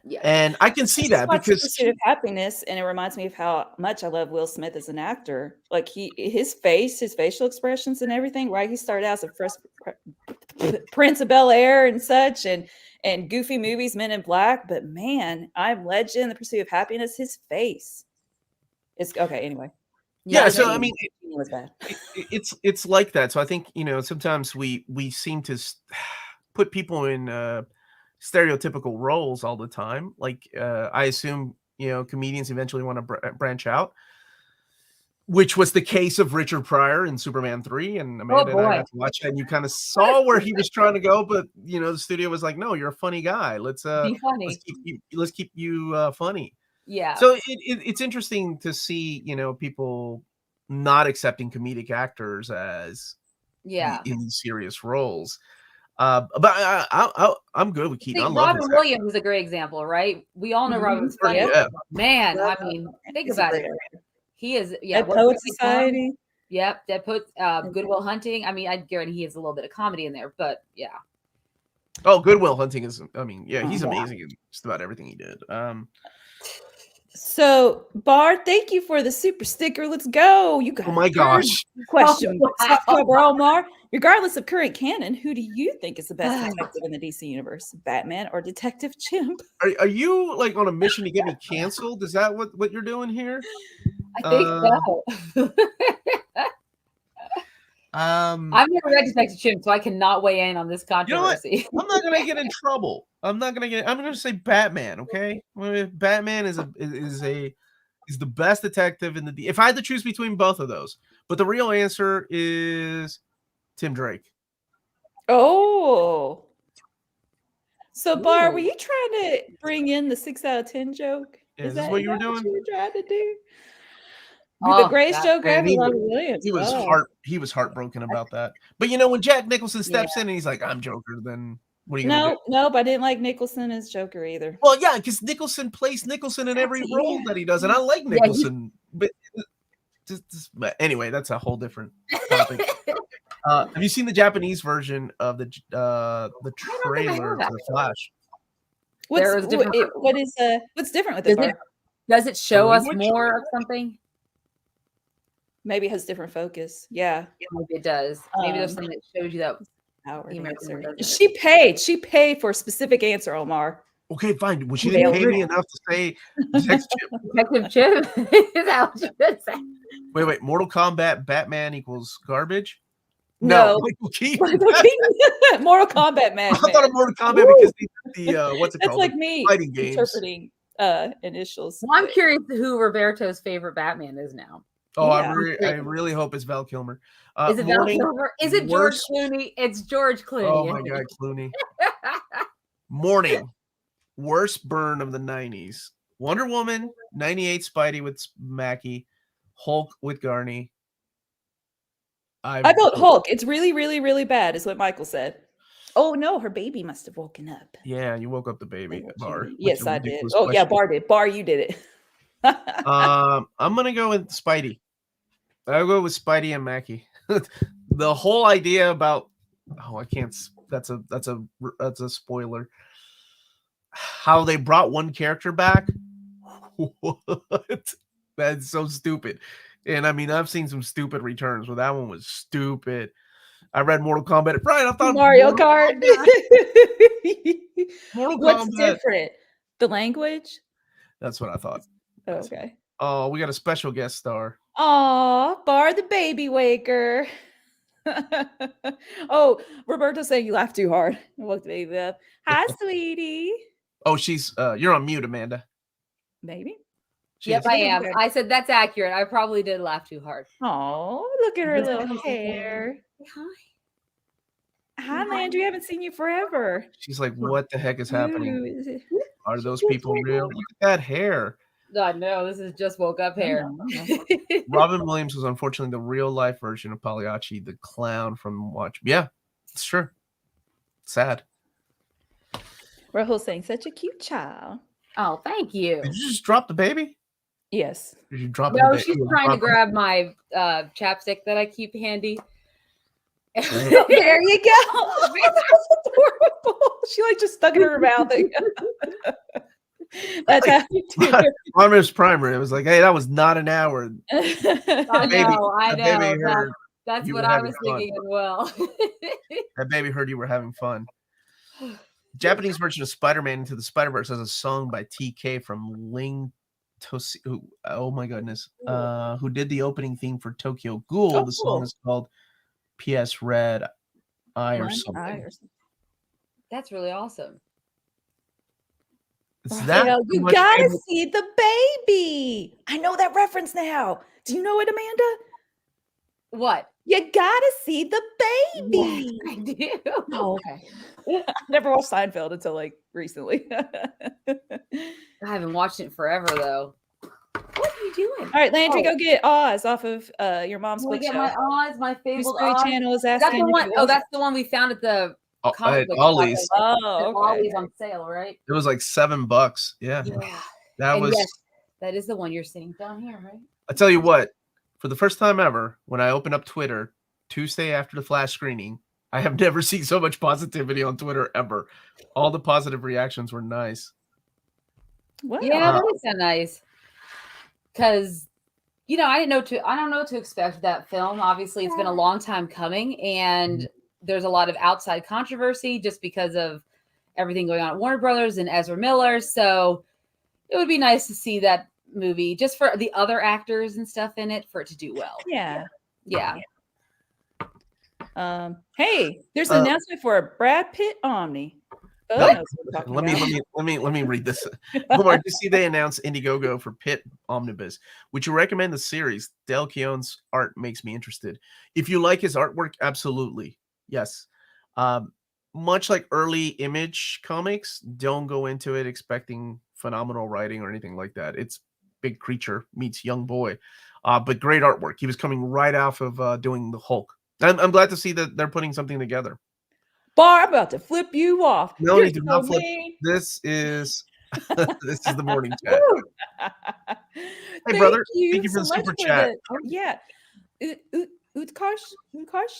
Yeah, and I can see that because Pursuit of Happiness, and it reminds me of how much I love Will Smith as an actor. Like his facial expressions and everything. Right, he started out as a first Prince of Bel-Air and such, and goofy movies, Men in Black. But man, I'm Legend, The Pursuit of Happiness. His face. It's okay. Anyway. Yeah. So I mean, it's like that. So I think sometimes we seem to put people in stereotypical roles all the time. Like I assume comedians eventually want to branch out, which was the case of Richard Pryor in Superman 3, and Amanda and I got to watch that, and you kind of saw where he was trying to go, but the studio was like, no, you're a funny guy. Let's be funny. Let's keep you funny. Yeah. So it's interesting to see people not accepting comedic actors as in serious roles. But I'm good with Keaton. Robin Williams is a great example, right? We all know Robin's funny. Yeah. Man, I mean, think about it. He is, Dead Poet Society. Yep, Dead Poet, Good Will Hunting. I mean, I guarantee he has a little bit of comedy in there, but yeah. Oh, Good Will Hunting is. I mean, yeah, he's amazing in just about everything he did. So, Bard, thank you for the super sticker. Let's go. You got. Oh my gosh. Question. Cover Omar. Regardless of current canon, who do you think is the best detective in the DC universe, Batman or Detective Chimp? Are you like on a mission to get me canceled? Is that what you're doing here? I think so. I've never read Detective Chimp, so I cannot weigh in on this controversy. I'm not gonna get in trouble. I'm gonna say Batman. Okay, Batman is the best detective in the. If I had to choose between both of those, but the real answer is Tim Drake. Oh, so Bar, were you trying to bring in the 6 out of 10 joke? Is that what you were doing? What you were trying to do? The greatest that, Joker And ever, Robin Williams. Oh, he was heartbroken about that. But you know, when Jack Nicholson yeah. steps in and he's like, "I'm Joker," then what are you gonna do? Nope, I didn't like Nicholson as Joker either. Well, yeah, because Nicholson plays Nicholson in every role that he does, and I like Yeah, Nicholson. But but anyway, that's a whole different topic. Have you seen the Japanese version of the I don't think I trailer have to the Flash? There is different. What's different with it, Does it, Bar? does it show us language? more of something? Maybe it has different focus. Yeah. Maybe it does. Maybe there's Um, something that shows you that Howard the American answer. one doesn't. She paid for a specific answer, Omar. Okay, fine. Well, she Nailed didn't pay it. me enough to say Detective Chip. Detective Chip. Is that what you should say? Wait. Mortal Kombat Batman equals garbage? No. Michael Keaton. Michael Keaton. Mortal Kombat I Madman. thought of Mortal Kombat Woo! because the what's it That's called? like The me fighting games. interpreting initials. Well, I'm curious who Roberto's favorite Batman is now. Oh, Yeah. I really hope it's Val Kilmer. Is it Val Kilmer? Is it George Clooney? It's George Clooney. Oh my God, Clooney. Morning. Worst burn of the 90s. Wonder Woman, 98 Spidey with Mackie, Hulk with Garney. I vote Hulk. It's really, really, really bad, is what Michael said. Oh no, her baby must have woken up. Yeah, you woke up the baby, Bar. Yes, I did. Oh yeah, Bar did. Bar, you did it. I'm gonna go with Spidey. I'll go with Spidey and Mackie. The whole idea about I can't. That's a spoiler. How they brought one character back. What? That's so stupid. And I mean, I've seen some stupid returns, but that one was stupid. I read Mortal Kombat. Right, I thought Mario Kart. Mortal What's Kombat. different? The language? That's what I thought. Oh, okay. Oh, we got a special guest star. Aw, Bar the baby waker. Oh, Roberto's saying you laugh too hard. I woke the baby up. Hi, sweetie. Oh, she's you're on mute, Amanda. Maybe. Yep, I am. I said that's accurate. I probably did laugh too hard. Oh, look at her little hair. Hi. Hi, Landry. I haven't seen you forever. She's like, what the heck is happening? Ooh. Are those people real? Look at that hair. I know, this is just woke up hair. Robin Williams was unfortunately the real life version of Pagliacci, the clown from Watch. Yeah, it's true. Sad. Rahul's saying such a cute child. Oh, thank you. Did you just drop the baby? Yes. Did you drop No, the baby? she's trying to grab my chapstick that I keep handy. There you go. That's adorable. She like just stuck it in her mouth. That's how you do it. Omnibus Primer. It was like, hey, that was not an hour. I know. That's what I was thinking as well. That baby heard you were having fun. Japanese version of Spider-Man Into the Spider-Verse has a song by TK from Ling Tosi. Oh my goodness. Who did the opening theme for Tokyo Ghoul. Oh, the song is called P.S. Red Eye or something. That's really awesome. It's that you gotta see the baby. I know that reference now. Do you know it, Amanda? What? You gotta see the baby. Yes, I do. Oh, okay. I never watched Seinfeld until like recently. I haven't watched it forever though. What are you doing? All right, Landry, go get Oz off of your mom's book show. My Oz, my favorite Oz. Channel is asking. That's the one. Oh, that's the one we found at the comic book Ollie's. Oh, okay. Ollie's on sale, right? It was like $7. Yeah. That was. Yes, that is the one you're seeing down here, right? I tell you what, for the first time ever, when I opened up Twitter Tuesday after the Flash screening, I have never seen so much positivity on Twitter ever. All the positive reactions were nice. Wow. Yeah, that is so nice. Because, I don't know what to expect with that film. Obviously, it's been a long time coming, and there's a lot of outside controversy just because of everything going on at Warner Brothers and Ezra Miller. So it would be nice to see that movie just for the other actors and stuff in it for it to do well. Yeah. Hey, there's an announcement for a Brad Pitt Omni. Let me read this. Omar, did you see they announced Indiegogo for Pitt Omnibus? Would you recommend the series? Del Keown's art makes me interested. If you like his artwork, absolutely. Yes. Much like early Image comics, don't go into it expecting phenomenal writing or anything like that. It's big creature meets young boy. But great artwork. He was coming right off of doing the Hulk. I'm glad to see that they're putting something together. Bar, I'm about to flip you off. Melanie, You're do so not flip. mean. This is this is the morning chat. Hey, Thank brother. you Thank you for so the much super for chat. the yeah. Utkarsh.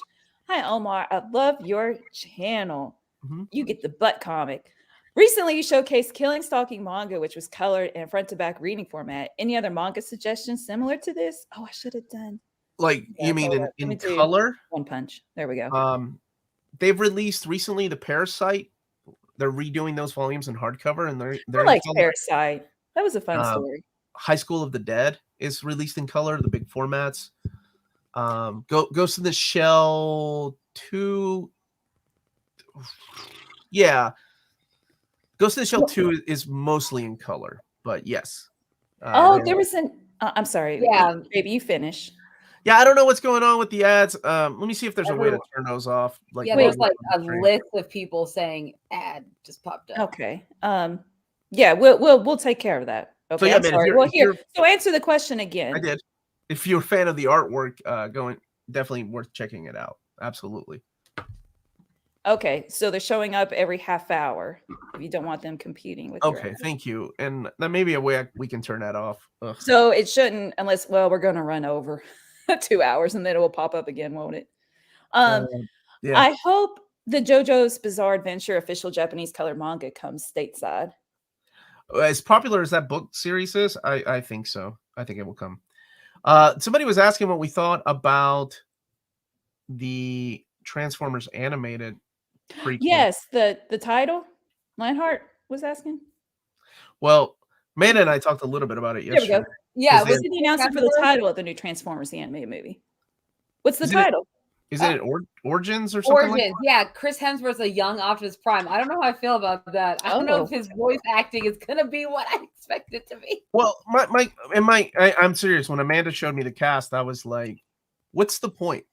Hi, Omar. I love your channel. Mhm. You get the butt comic. Recently, you showcased Killing Stalking manga, which was colored in front to back reading format. Any other manga suggestions similar to this? Oh, I should have done. Like, Yeah, you mean hold up. Let in me do color? One Punch. There we go. They've released recently the Parasite. They're redoing those volumes in hardcover, and they're I in liked color. Parasite. That was a fun Uh, story. High School of the Dead is released in color, the big formats. Ghost in the Shell 2. Yeah. Ghost in the Shell 2 is mostly in color, but yes. Oh, there was an. I'm sorry. Yeah. Baby, you finish. Yeah, I don't know what's going on with the ads. Let me see if there's a way to Everyone- turn those off. Like, Yeah, while there's we're like on a the stream. list of people saying ad just popped up. Okay. Yeah, we'll take care of that. Okay. yeah, I'm man, if sorry. you're- Well, if here. you're- So answer the question again. I did. If you're a fan of the artwork, definitely worth checking it out. Absolutely. Okay, so they're showing up every half hour. If you don't want them competing with your Okay, ad. thank you. And that may be a way we can turn that off. Ugh. So it shouldn't, unless we're going to run over 2 hours, and then it will pop up again, won't it? Yeah. I hope the JoJo's Bizarre Adventure official Japanese color manga comes stateside. As popular as that book series is, I think so. I think it will come. Somebody was asking what we thought about the Transformers animated prequel. Yes, the title. Lionheart was asking. Well, Mana and I talked a little bit about it There we yesterday. go. Yeah, What's the announcement for the title of the new Transformers the animated movie? What's the title? Isn't it Origins or something Origins, like that? yeah. Chris Hemsworth's a young Optimus Prime. I don't know how I feel about that. I don't know if his voice acting is gonna be what I expect it to be. Well, I'm serious. When Amanda showed me the cast, I was like, "What's the point?"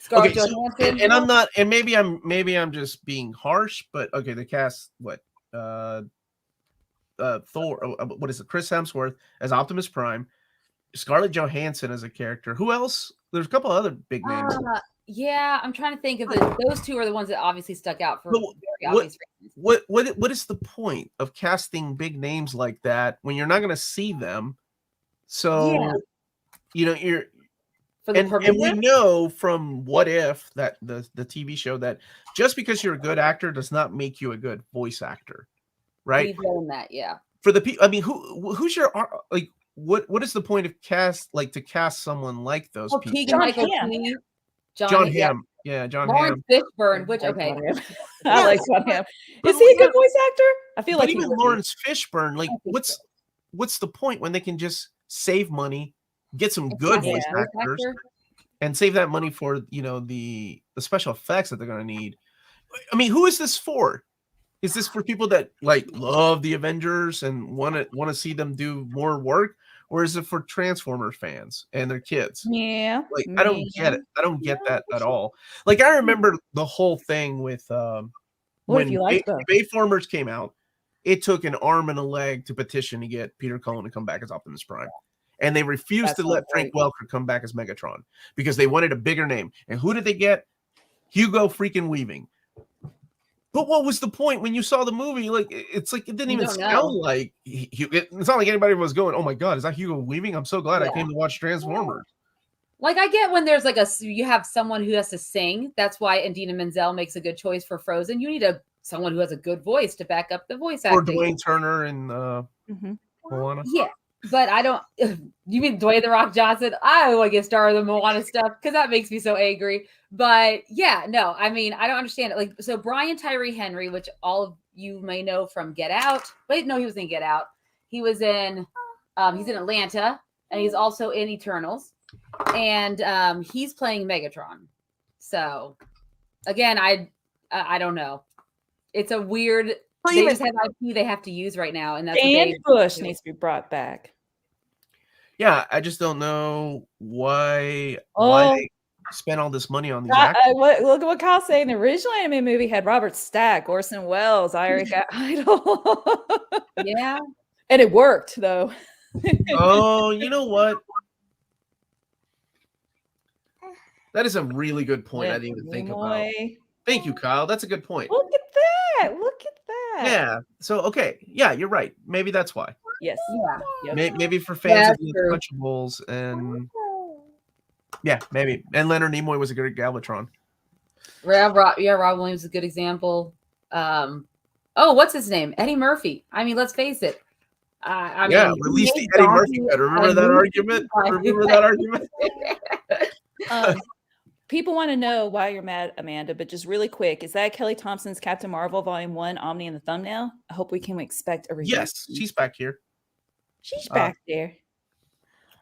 Scarlett Okay, Johansson. and I'm not, and maybe I'm just being harsh, but okay, the cast, what, Thor, what is it? Chris Hemsworth as Optimus Prime, Scarlett Johansson as a character. Who else? There's a couple other big names. Yeah, I'm trying to think of those two are the ones that obviously stuck out for very obvious reasons. What is the point of casting big names like that when you're not going to see them? So, you're and we know from What If, that the TV show, that just because you're a good actor does not make you a good voice actor, right? We've known that, yeah. For the people, I mean, who's your, like, what is the point of to cast someone like those people? Keegan-Michael Key. John Hamm. Yeah, John Lawrence Hamm. Fishburne, which, okay. I like John Hamm. Is he a good voice actor? I feel like even Lawrence Fishburne, like, what's the point when they can just save money, get some good voice actors, and save that money for, the special effects that they're going to need? I mean, who is this for? Is this for people that like love the Avengers and want to see them do more work, or is it for Transformers fans and their kids? Yeah, like I don't get it. I don't get that at all. Like, I remember the whole thing with when Bayformers came out. It took an arm and a leg to petition to get Peter Cullen to come back as Optimus Prime, and they refused to let Frank Welker come back as Megatron because they wanted a bigger name. And who did they get? Hugo freaking Weaving. But what was the point when you saw the movie? Like, it's like it didn't even sound like it's not like anybody was going, "Oh my god, is that Hugo Weaving? I'm so glad I came to watch Transformers." Like, I get when there's like you have someone who has to sing. That's why Idina Menzel makes a good choice for Frozen. You need someone who has a good voice to back up the voice acting. Or Dwayne Turner and Moana. Yeah, but I don't. You mean Dwayne The Rock Johnson? I don't want to get started with the Moana stuff because that makes me so angry. But yeah, no, I mean, I don't understand it. Like, so Brian Tyree Henry, which all of you may know from Get Out. Wait, no, he was in Get Out. He was in, he's in Atlanta, and he's also in Eternals, and he's playing Megatron. So, again, I don't know. It's a weird. They just have IP they have to use right now, and that's Dan Bush needs to be brought back. Yeah, I just don't know why they spent all this money on these actors. Look at what Kyle's saying. The original anime movie had Robert Stack, Orson Welles, Eric Idle. Yeah. And it worked, though. Oh, you know what? That is a really good point. I Leonard didn't even think about. Nimoy. Thank you, Kyle. That's a good point. Look at that! Look at that! Yeah. So okay. Yeah, you're right. Maybe that's why. Yes. Yeah. Yep. Maybe for fans of That's the true. Untouchables and yeah, maybe. And Leonard Nimoy was a good Galvatron. Rob Williams is a good example. What's his name? Eddie Murphy. I mean, let's face it. I Yeah, mean, release he the made Eddie Murphy Donkey cut. Remember a that movie. argument? Remember that argument? People want to know why you're mad, Amanda, but just really quick, is that Kelly Thompson's Captain Marvel Volume 1 Omni in the thumbnail? I hope we can expect a review. Yes, she's back here. She's back there.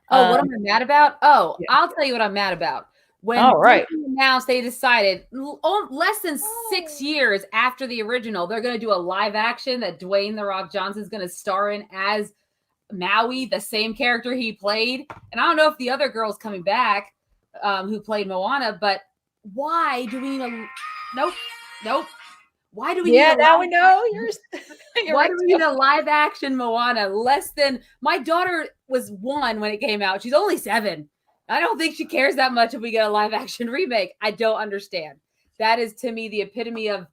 What am I mad about? Oh, yeah. I'll tell you what I'm mad about. When All right. Disney announced they decided less than 6 years after the original, they're going to do a live action that Dwayne The Rock Johnson's going to star in as Maui, the same character he played. And I don't know if the other girl's coming back who played Moana, but why do we need a... Nope. Why do we Yeah, need a now live... we know. You're Why right. do we need a live action Moana less than... My daughter was 1 when it came out. She's only 7. I don't think she cares that much if we get a live action remake. I don't understand. That is, to me, the epitome of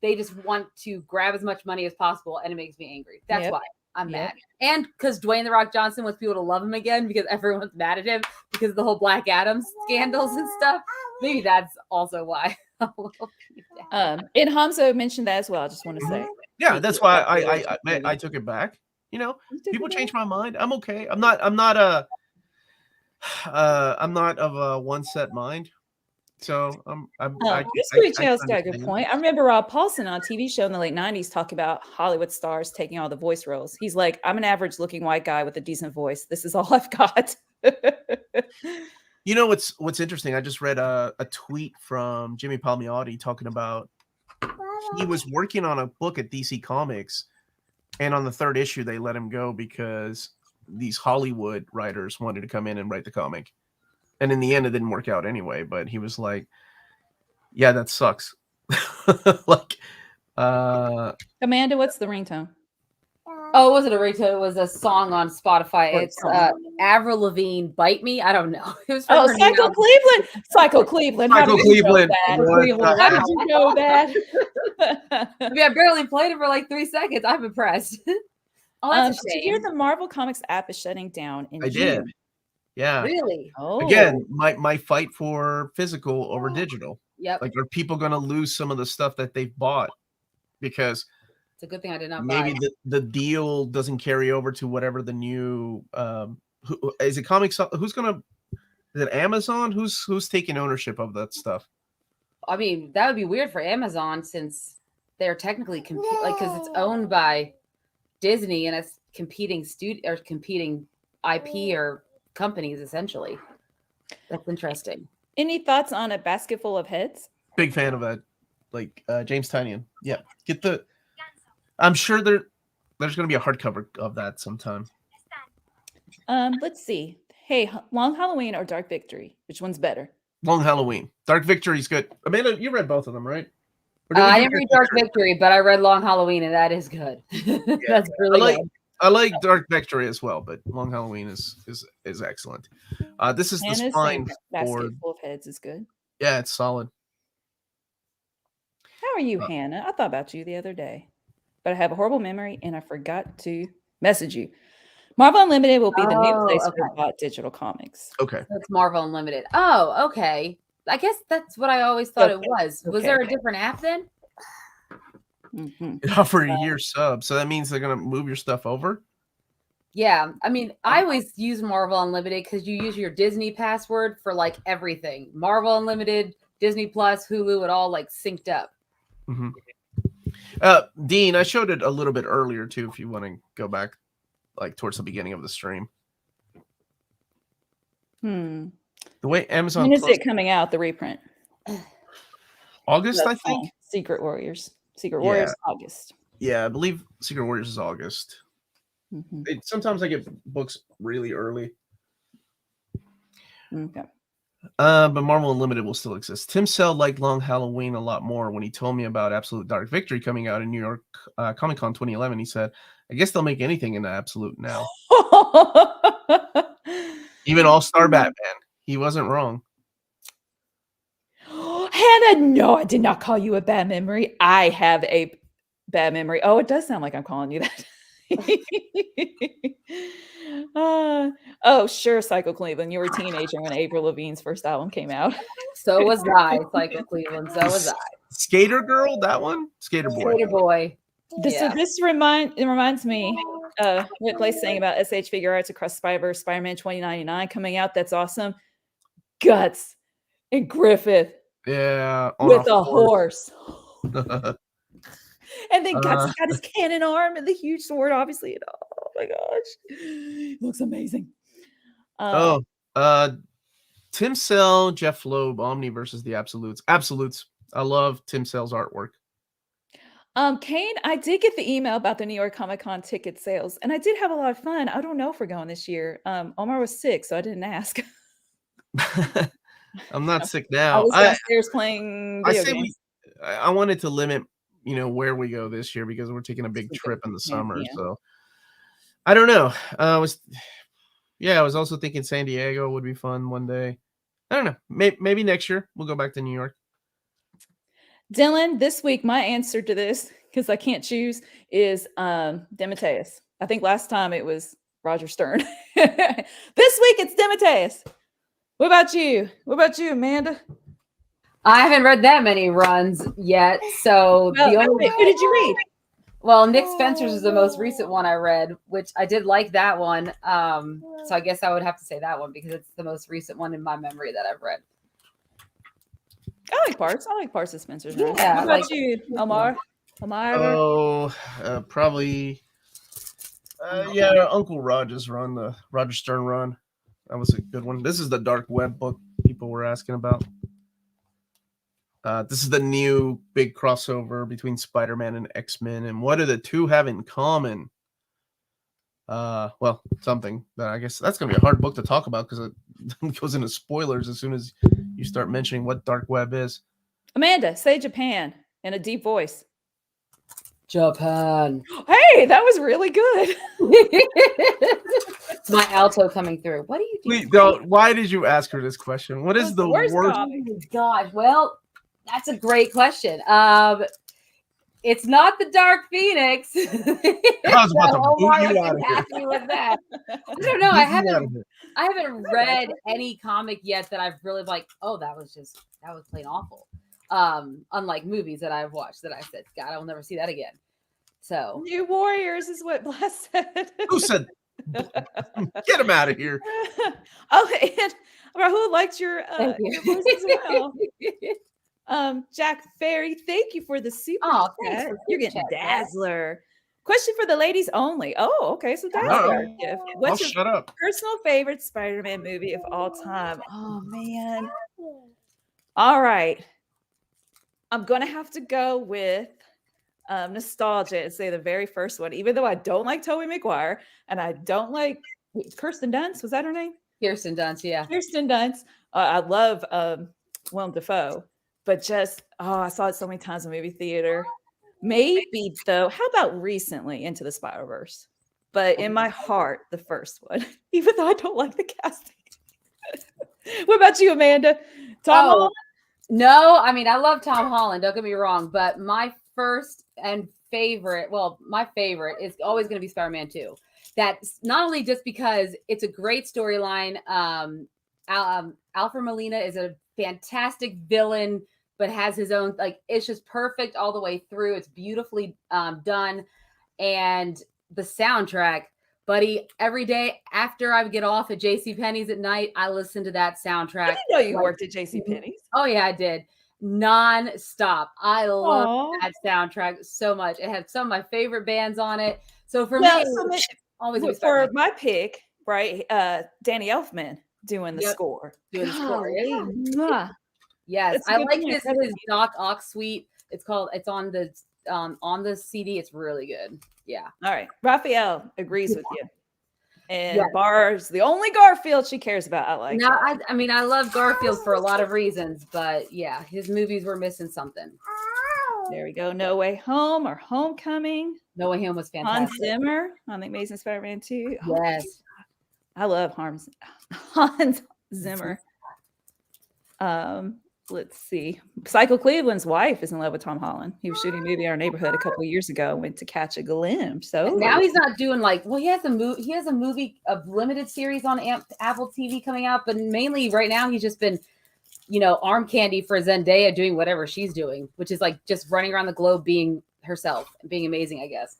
they just want to grab as much money as possible, and it makes me angry. That's why I'm mad. And because Dwayne The Rock Johnson wants people to love him again because everyone's mad at him because of the whole Black Adam scandals and stuff. Maybe that's also why. And Hamza mentioned that as well. I just want to say. Yeah, that's why I took it back. You know, people change my mind. I'm okay. I'm not of a one set mind. So History Channel's got a good point. I remember Rob Paulson on a TV show in the late 90s talking about Hollywood stars taking all the voice roles. He's like, I'm an average looking white guy with a decent voice. This is all I've got. You know what's interesting? I just read a tweet from Jimmy Palmiotti talking about he was working on a book at DC Comics, and on the 3rd issue they let him go because these Hollywood writers wanted to come in and write the comic. And in the end, it didn't work out anyway. But he was like, "Yeah, that sucks." Like, Amanda, what's the ringtone? Oh, it wasn't a ringtone. It was a song on Spotify. It's Avril Lavigne, "Bite Me." I don't know. It was from Psycho Cleveland. Psycho Cleveland. How did you know that? How did you know that? I mean, I barely played it for like 3 seconds. I'm impressed. Oh, that's a shame. Did you hear the Marvel Comics app is shutting down in June? did. Yeah. Really? Oh. Again, my fight for physical over digital. Yep. Like, are people going to lose some of the stuff that they've bought because it's a good thing I did not maybe buy. the deal doesn't carry over to whatever the new is it comics? Who's gonna? Is it Amazon? Who's taking ownership of that stuff? I mean, that would be weird for Amazon since they're technically because it's owned by Disney and it's competing competing IP or companies essentially. That's interesting. Any thoughts on A Basket Full of Heads? Big fan of that. Like James Tynion. Yeah, get the. I'm sure there's going to be a hardcover of that sometime. Let's see. Hey, Long Halloween or Dark Victory? Which one's better? Long Halloween. Dark Victory's good. Amanda, you read both of them, right? I didn't read Dark Victory, but I read Long Halloween, and that is good. That's really good. I like Dark Victory as well, but Long Halloween is excellent. This is Hannah's the spine Basket Full of Heads is good. Yeah, it's solid. How are you, Hannah? I thought about you the other day, but I have a horrible memory and I forgot to message you. Marvel Unlimited will be the new place for bought digital comics. Okay. That's Marvel Unlimited. Oh, okay. I guess that's what I always thought it was. Was there a different app then? It offered a year sub, so that means they're going to move your stuff over? Yeah. I mean, I always use Marvel Unlimited because you use your Disney password for like everything. Marvel Unlimited, Disney Plus, Hulu, it all like synced up. Mm-hmm. Dean, I showed it a little bit earlier too, if you want to go back like towards the beginning of the stream. The way Amazon. When is it coming out, the reprint? August, I think. Secret Warriors. Warriors, August. Yeah, I believe Secret Warriors is August. Sometimes I get books really early. Okay. But Marvel Unlimited will still exist. Tim Sell liked Long Halloween a lot more when he told me about Absolute Dark Victory coming out in New York Comic Con 2011. He said, I guess they'll make anything into Absolute now. Even All-Star Batman. He wasn't wrong. Hannah, no, I did not call you a bad memory. I have a bad memory. Oh, it does sound like I'm calling you that. Oh, sure, Psycho Cleveland. You were a teenager when Avril Lavigne's first album came out. So was I, Psycho Cleveland. So was I. Skater Girl, that one? Skater Boy. Skater Boy. So this reminds me, what Blaze saying about SH Figure Arts Across Spider-Verse, Spider-Man 2099 coming out. That's awesome. Guts and Griffith. Yeah. With a horse. Uh, And then Guts has got his cannon arm and the huge sword, obviously. And, oh my gosh. It looks amazing. Tim Sell, Jeff Loeb, Omni versus the Absolutes. Absolutes. I love Tim Sell's artwork. Kane, I did get the email about the New York Comic Con ticket sales, and I did have a lot of fun. I don't know if we're going this year. Omar was sick, so I didn't ask. I'm not sick I now. was downstairs playing video games. I wanted to limit, where we go this year because we're taking a big trip in the summer. Yeah. So I don't know. I was also thinking San Diego would be fun one day. I don't know. Maybe next year we'll go back to New York. Dylan, this week my answer to this, because I can't choose, is DeMatteis. I think last time it was Roger Stern. This week it's DeMatteis. What about you? What about you, Amanda? I haven't read that many runs yet. So Who did you read? Well, Nick Spencer's is the most recent one I read, which I did like that one. So I guess I would have to say that one because it's the most recent one in my memory that I've read. I like parts. I like parts of Spencer's. Yeah, what about you, Omar? Oh, probably. Uncle Roger's run, the Roger Stern run. That was a good one. This is the Dark Web book people were asking about. This is the new big crossover between Spider-Man and X-Men. And what do the two have in common? Well, something that I guess that's going to be a hard book to talk about because it goes into spoilers as soon as you start mentioning what Dark Web is. Amanda, say Japan in a deep voice. Japan. Hey, that was really good. My alto coming through. What do you do? Wait, don't. Why did you ask her this question? What is the worst? Oh my gosh. Well, that's a great question. It's not the Dark Phoenix. I was about to boot you out of here. With that. I don't know. I haven't read any comic yet that I've really like, oh, that was plain awful. Unlike movies that I've watched that I said, God, I will never see that again. So New Warriors is what Blast said. Who said? Get him out of here. Oh, and who liked your thank you. voice as well? Jack Ferry, thank you for the super chat. You're getting Dazzler. Question for the ladies only. Oh, okay. So Dazzler gift. What's your shut up. personal favorite Spider-Man movie of all time? Oh man. All right. I'm gonna have to go with nostalgia and say the very first one, even though I don't like Tobey Maguire and I don't like Kirsten Dunst. Was that her name? Kirsten Dunst, yeah. Kirsten Dunst. I love Willem Dafoe, but just I saw it so many times in movie theater. Maybe though, how about recently Into the Spider-Verse? But in my heart, the first one, even though I don't like the casting. What about you, Amanda? Tom Holland? No, I mean I love Tom Holland. Don't get me wrong, but my first and favorite, my favorite is always going to be Spider-Man 2. That's not only just because it's a great storyline. Alfred Molina is a fantastic villain, but has his own, it's just perfect all the way through. It's beautifully done. And the soundtrack, buddy, every day after I get off at JCPenney's at night, I listen to that soundtrack. I didn't know you worked at JCPenney's. Oh, yeah, I did. Non-stop. I love that soundtrack so much. It had some of my favorite bands on it. So for me, always for my pick, right? Danny Elfman doing the score. Doing the score. Yeah. Yes, I like his Doc Ock suite. It's on the CD. It's really good. Yeah. All right. Raphael agrees with you. And Bar's the only Garfield she cares about. I like. No, I mean I love Garfield for a lot of reasons, but yeah, his movies were missing something. There we go. No Way Home or Homecoming. No Way Home was fantastic. Hans Zimmer on The Amazing Spider-Man 2. Yes. I love Hans Zimmer. let's see. Psycho Cleveland's wife is in love with Tom Holland. He was shooting a movie in our neighborhood a couple of years ago and went to catch a glimpse. So now he's not doing like, well, he has a movie, a limited series on Apple TV coming out, but mainly right now he's just been, arm candy for Zendaya doing whatever she's doing, which is like just running around the globe being herself and being amazing, I guess.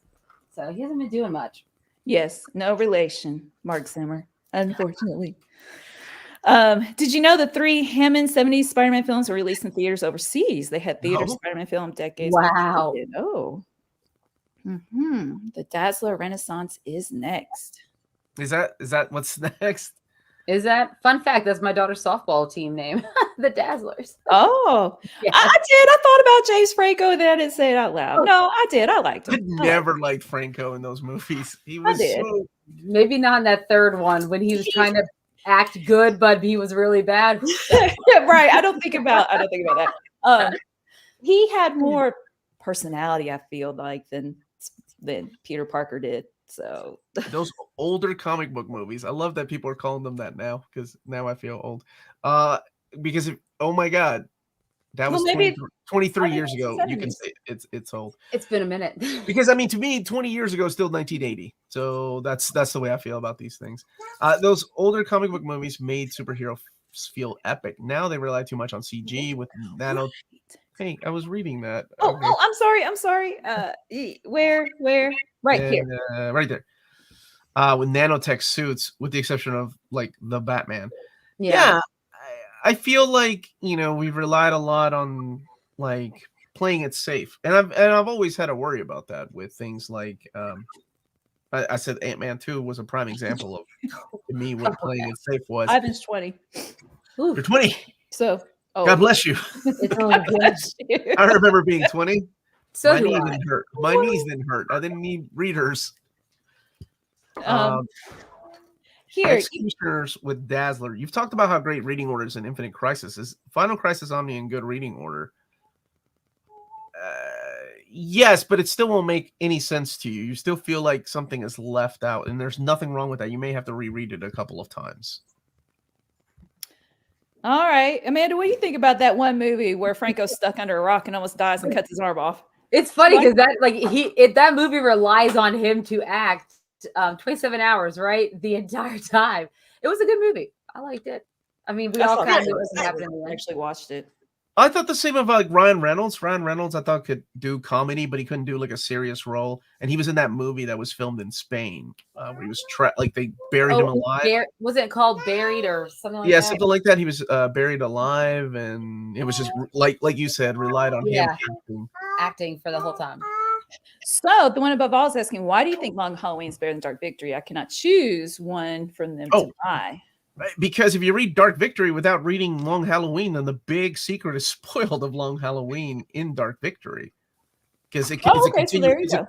So he hasn't been doing much. Yes, no relation, Mark Zimmer, unfortunately. Did you know the 3 Hammond 70s Spider-Man films were released in theaters overseas? They had theater Spider-Man film decades. Wow. Oh. The Dazzler Renaissance is next. Is that what's next? Is that fun fact? That's my daughter's softball team name, the Dazzlers. Oh, yeah. I did. I thought about James Franco, and then I didn't say it out loud. No, I did. I liked him. I never liked Franco in those movies. He was maybe not in that third one when he was trying to act good, but he was really bad. Yeah, right. I don't think about that. He had more personality, I feel like, than Peter Parker did. So those older comic book movies, I love that people are calling them that now, because now I feel old. Because oh my god, that was 23 years ago. You can say it's old. It's been a minute. Because I mean, to me, 20 years ago is still 1980. So that's the way I feel about these things. Those older comic book movies made superheroes feel epic. Now they rely too much on CG with nano. Hey, I was reading that. Oh, I'm sorry. Where? Right here. Right there. With nanotech suits, with the exception of like the Batman. Yeah. I feel like, we've relied a lot on like playing it safe. And I've always had a worry about that with things like I said Ant-Man 2 was a prime example of to me what playing it safe was. Ivan's 20. Ooh. You're 20. So God bless you. God bless you. I remember being 20. So my knee didn't hurt. My knees didn't hurt. I didn't need readers. Here, Executioners with Dazzler. You've talked about how great reading order is in Infinite Crisis. Is Final Crisis Omni in good reading order? Yes, but it still won't make any sense to you. You still feel like something is left out, and there's nothing wrong with that. You may have to reread it a couple of times. All right, Amanda, what do you think about that one movie where Franco's stuck under a rock and almost dies and cuts his arm off? It's funny because that movie relies on him to act 27 hours, right? The entire time. It was a good movie. I liked it. I mean, we all kind of knew what was happening. I actually watched it. I thought the same of like Ryan Reynolds. Ryan Reynolds, I thought could do comedy, but he couldn't do like a serious role. And he was in that movie that was filmed in Spain, where he was like they buried him alive. Was it called Buried or something like that? Yeah, something like that. He was buried alive, and it was just like you said, relied on him acting for the whole time. So the one above all is asking, why do you think Long Halloween is better than Dark Victory? I cannot choose one from them to buy. Because if you read Dark Victory without reading Long Halloween, then the big secret is spoiled of Long Halloween in Dark Victory. Because it's a continuation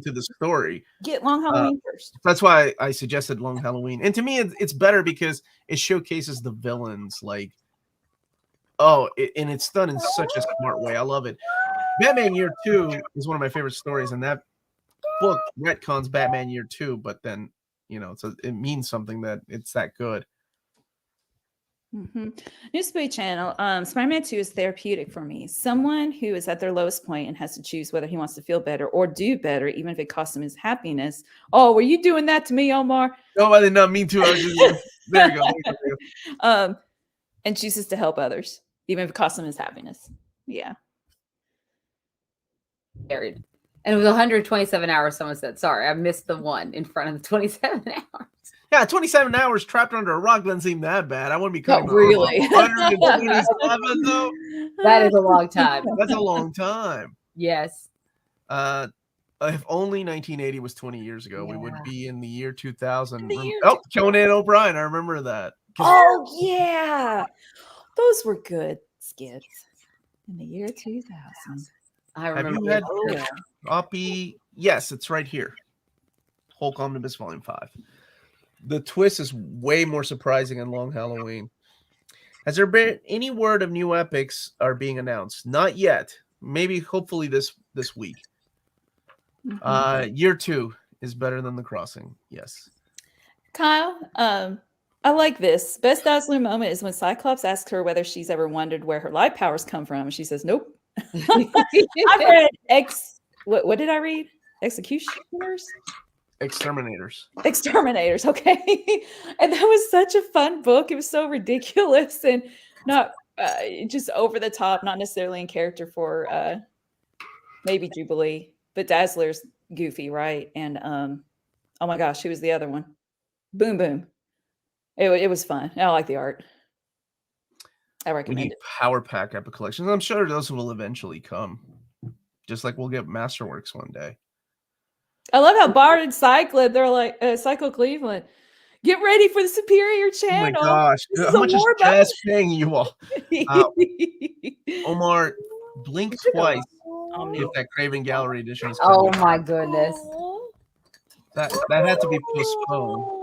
to the story. Get Long Halloween first. That's why I suggested Long Halloween. And to me, it's better because it showcases the villains. Like, and it's done in such a smart way. I love it. Batman Year 2 is one of my favorite stories, and that book retcons Batman Year 2, but then, so it means something that it's that good. Newspaper channel. Spider-Man 2 is therapeutic for me. Someone who is at their lowest point and has to choose whether he wants to feel better or do better, even if it costs him his happiness. Oh, were you doing that to me, Omar? No, I did not mean to. I was just, there you go. And chooses to help others, even if it costs him his happiness. Yeah. Buried. And it was 127 hours. Someone said, sorry, I missed the one in front of the 27 hours. Yeah, 27 hours trapped under a rock doesn't seem that bad. I wouldn't be cutting really. 127 though. That is a long time. That's a long time. Yes. If only 1980 was 20 years ago, we would be in the year 2000. Conan O'Brien. I remember that. Oh, yeah. Those were good skits in the year 2000. I remember. Have you had copy? Yes, it's right here. Hulk Omnibus Volume 5. The twist is way more surprising in Long Halloween. Has there been any word of new epics are being announced? Not yet. Maybe, hopefully this week. Year 2 is better than The Crossing. Yes. Kyle, I like this. Best Dazzler moment is when Cyclops asks her whether she's ever wondered where her light powers come from. And she says, nope. I've read what did I read? Executioners? Exterminators, okay. And that was such a fun book. It was so ridiculous and not just over the top, not necessarily in character for maybe Jubilee, but Dazzler's goofy, right? And oh my gosh, who was the other one? Boom Boom. It was fun. I like the art. I We recommend need it. Power Pack epic collections. I'm sure those will eventually come. Just like we'll get Masterworks one day. I love how Bard and Cyclid, they're like, Psycho Cleveland, get ready for the Superior Oh my channel. gosh. This is How a much is war Jazz paying you all? moment. Omar, blink twice if that Craven Gallery edition is Oh coming. my goodness. That had to be postponed.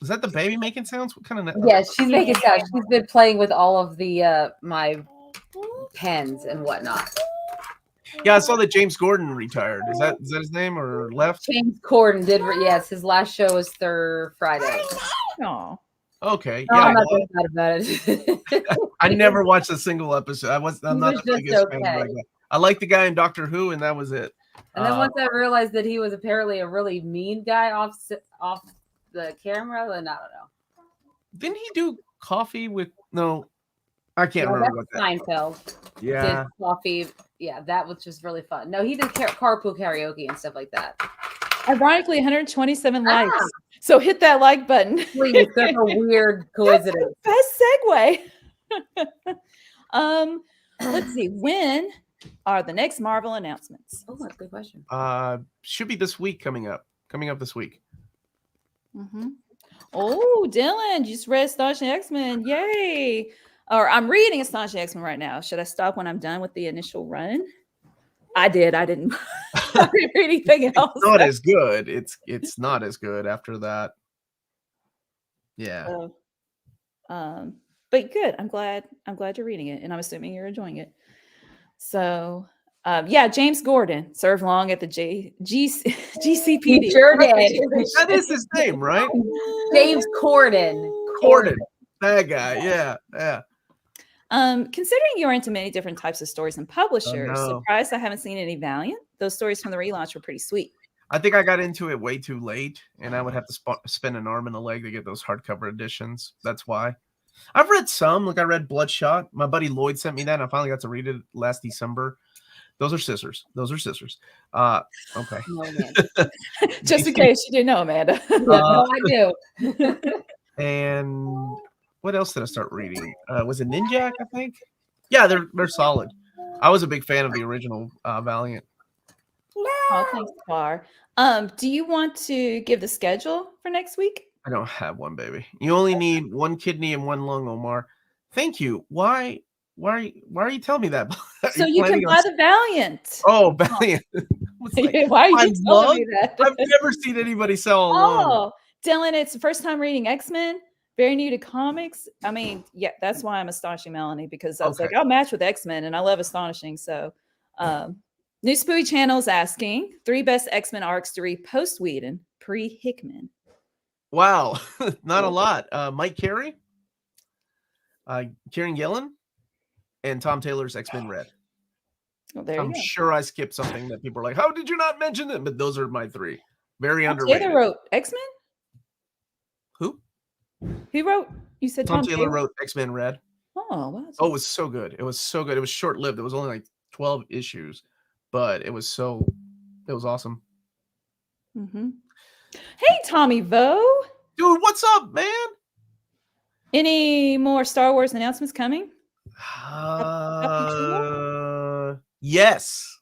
Is that the baby making sounds? What kind of Yeah, she's making sounds. She's been playing with all of the my pens and whatnot. Yeah, I saw that James Gordon retired. Is that his name or left? James Corden did. Yes, his last show was Friday. Oh, Okay. No, Yeah. I'm not thinking about it. I never watched a single episode. I'm not the just biggest fan okay. of that. I like the guy in Doctor Who, and that was it. And then once I realized that he was apparently a really mean guy off the camera, then I don't know. Didn't he do Coffee with no? I can't remember what that. Seinfeld. Yeah. Did Coffee. Yeah, that was just really fun. No, he did carpool karaoke and stuff like that. ironically, 127 likes. So hit that like button. Please, that's a weird coincidence. Best segue. Let's see. When are the next Marvel announcements? Oh, that's a good question. Should be this week coming up this week. Mm-hmm. Oh, Dylan, you just read Astonishing X-Men. Yay. Or I'm reading Astonishing X-Men right now. Should I stop when I'm done with the initial run? I did. I didn't read anything else. It's not as good. It's not as good after that. Yeah. So, but good. I'm glad you're reading it, and I'm assuming you're enjoying it. So, yeah, James Gordon served long at the GCPD. He sure did. That is his name, right? James Corden. That guy. Yeah. Considering you're into many different types of stories and publishers, no. surprised I haven't seen any Valiant. Those stories from the relaunch were pretty sweet. I think I got into it way too late, and I would have to spend an arm and a leg to get those hardcover editions. That's why. I've read some. Like I read Bloodshot. My buddy Lloyd sent me that, and I finally got to read it last December. Those are scissors. Okay. No, Just in case you didn't know, Amanda. no, I do. And what else did I start reading? Was it Ninjak, I think? Yeah, they're solid. I was a big fan of the original Valiant. Oh, thanks, Bar. Do you want to give the schedule for next week? I don't have one, baby. You only need one kidney and one lung, Omar. Thank you. Why are you telling me that? So you can buy the Valiant. Oh, Valiant. Like, why are you telling me that? I've never seen anybody sell a lung. Oh, Dylan, it's the first time reading X-Men. Very new to comics. I mean, yeah, that's why I'm Astonishing Melanie, because I was like, I'll match with X-Men, and I love Astonishing. So, New Spooey Channel's asking 3 best X-Men arcs to read post Whedon, pre Hickman. Wow, not a lot. Mike Carey, Kieran Gillen, and Tom Taylor's X-Men Red. Well, I'm sure I skipped something that people are like, how did you not mention them? But those are my 3. Very underrated. Taylor wrote X-Men? Who? Who wrote? You said Tom Taylor wrote X-Men Red. Oh, wow. Oh, it was so good. It was short-lived. It was only like 12 issues, but it was awesome. Mm-hmm. Hey, Tommy Vo. Dude, what's up, man? Any more Star Wars announcements coming? Yes.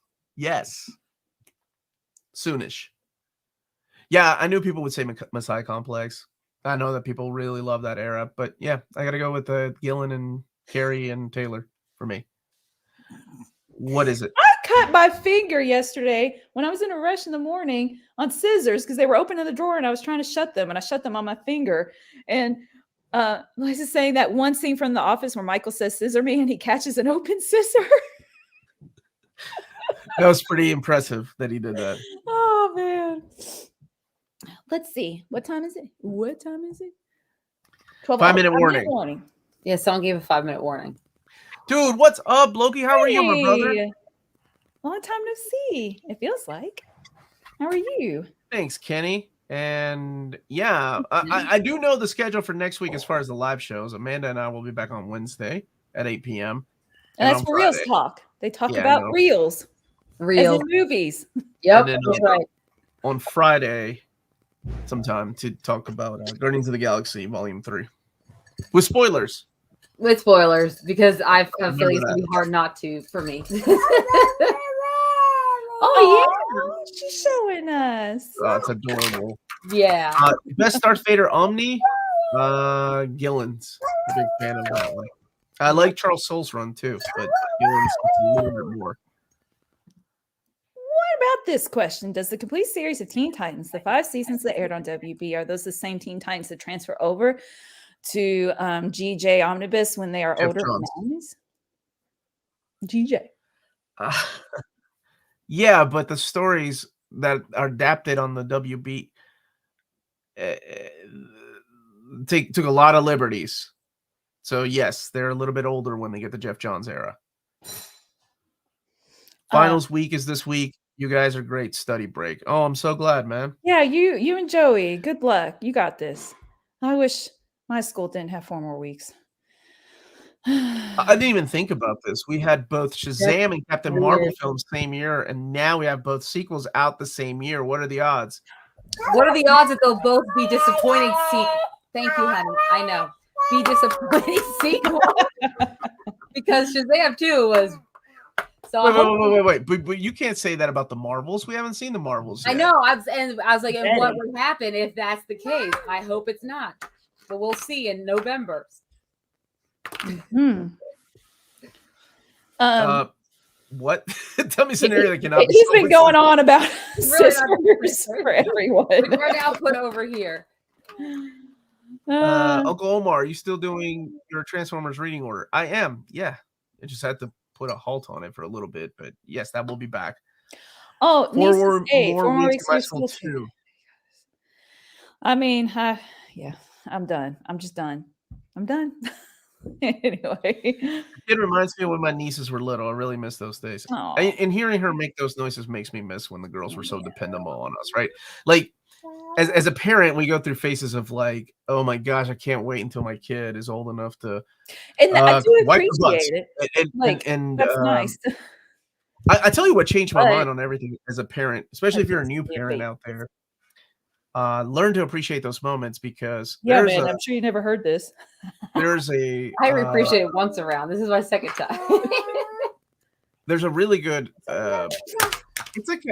Soonish. Yeah, I knew people would say Messiah Complex. I know that people really love that era, but yeah, I got to go with Gillen and Carey and Taylor for me. What is it? I cut my finger yesterday when I was in a rush in the morning on scissors because they were open in the drawer and I was trying to shut them, and I shut them on my finger. And Lisa's saying that one scene from The Office where Michael says "scissor me" and he catches an open scissor. That was pretty impressive that he did that. Oh man. Let's see. What time is it? 12 5-minute 5-minute warning. Yeah, someone gave a 5-minute warning. Dude, what's up, Loki? How are you, my brother? Hey, long time no see. It feels like. How are you? Thanks, Kenny. And yeah, I do know the schedule for next week as far as the live shows. Amanda and I will be back on Wednesday at 8 p.m. And that's on for Reels Friday. Talk. They talk Yeah, about no. Reels. As Real. in movies. Yep, And then, that's right. on Friday, sometime to talk about Guardians of the Galaxy Volume 3 with spoilers. With spoilers, because I have a Remember feeling it's that. gonna be hard not to for me. Oh, yeah. She's showing us. Oh, it's adorable. Yeah. Best Darth Vader Omni, Gillen's. A big fan of that one. I like Charles Soule's run too, but Gillen's gets a little bit more. What about this question? Does the complete series of Teen Titans, the 5 seasons that aired on WB, are those the same Teen Titans that transfer over to GJ Omnibus when they are Jeff older Johns. families? GJ. Yeah, but the stories that are adapted on the WB took a lot of liberties. So yes, they're a little bit older when they get to Jeff Johns era. Finals week is this week. You guys are great. Study break. Oh, I'm so glad, man. Yeah, you and Joey. Good luck. You got this. I wish my school didn't have 4 more weeks. I didn't even think about this. We had both Shazam and Captain weird. Marvel films same year, and now we have both sequels out the same year. What are the odds? What are the odds that they'll both be disappointing sequels? Thank you, honey. I know. Be disappointing sequels. Because Shazam 2 was so Wait. But you can't say that about the Marvels. We haven't seen the Marvels yet. I know. I was like, and what would happen if that's the case? I hope it's not. But we'll see in November. What? Tell me a scenario that cannot be. He's been going on about Really sisters for everyone. We're now put over here. Uncle Omar, are you still doing your Transformers reading order? I am. Yeah, I just had to put a halt on it for a little bit, but yes, that will be back. Oh, Four four more weeks to my of school school too. I mean, yeah, I'm done. I'm just done. I'm done. Anyway, It reminds me of when my nieces were little. I really miss those days. Aw. And hearing her make those noises makes me miss when the girls were so dependable on us, right? Like, as a parent, we go through phases of like, oh my gosh, I can't wait until my kid is old enough to and I do wipe the butts. appreciate it. And That's nice. I tell you what changed my But- mind on everything as a parent, especially if you're a new parent out there. Learn to appreciate those moments because Yeah, man, I'm sure you never heard this. there's a I appreciate it once around. This is my second time. there's a really good it's like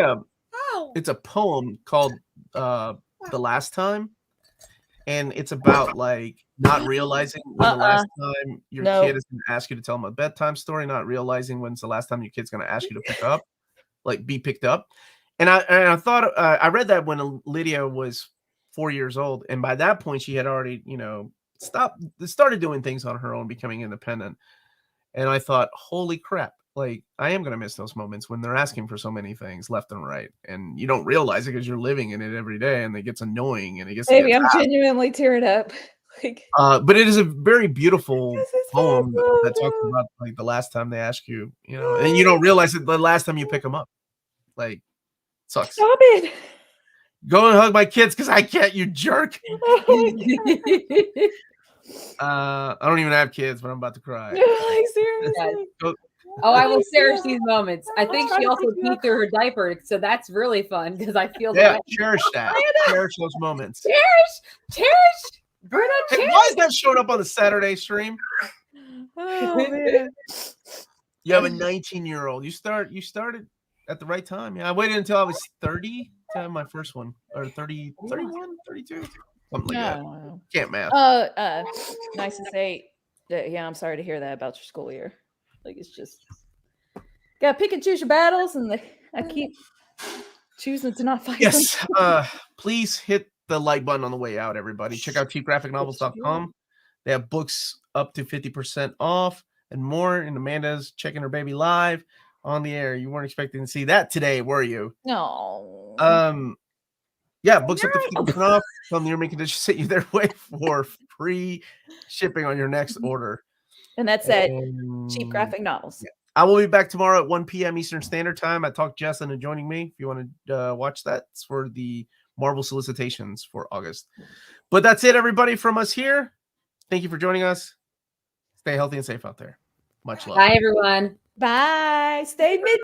it's a poem called The Last Time, and it's about like not realizing when the last time your kid is going to ask you to tell them a bedtime story, not realizing when's the last time your kid's going to ask you to pick up, like be picked up. And I thought I read that when Lydia was 4 years old, and by that point she had already started doing things on her own, becoming independent. And I thought, holy crap, like I am gonna miss those moments when they're asking for so many things left and right, and you don't realize it because you're living in it every day, and it gets annoying, and it gets. Baby, I'm genuinely tearing up. Like, but it is a very beautiful poem that talks about like the last time they ask you, and you don't realize it the last time you pick them up, like. Sucks. Stop it. Go and hug my kids because I can't, you jerk. I don't even have kids, but I'm about to cry. Like, seriously. Oh, I will cherish these moments. I think she also peed through her diaper, so that's really fun because I feel cherish that. Cherish those moments. Cherish. Bruno, hey, why is that showing up on the Saturday stream? Oh, man. You have a 19-year-old. You started at the right time. Yeah, I waited until I was 30 to have my first one, or 30, 31, 32, something like that. Can't math. Nice to say that. Yeah, I'm sorry to hear that about your school year. Like, it's just gotta pick and choose your battles, and I keep choosing to not fight. Yes, please hit the like button on the way out, everybody. Check out cheapgraphicnovels.com. They have books up to 50% off and more. And Amanda's checking her baby live on the air. You weren't expecting to see that today, were you? No. Yeah, books up to 50% off. Some near me conditions set you their way for pre-shipping on your next order. And that's at Cheap And Graphic Novels. yeah. I will be back tomorrow at 1 p.m. Eastern Standard Time. I talked Jess into joining me. If you want to watch that, it's for the Marvel solicitations for August. But that's it, everybody, from us here. Thank you for joining us. Stay healthy and safe out there. Much love. Bye, everyone. Bye. Stay mid.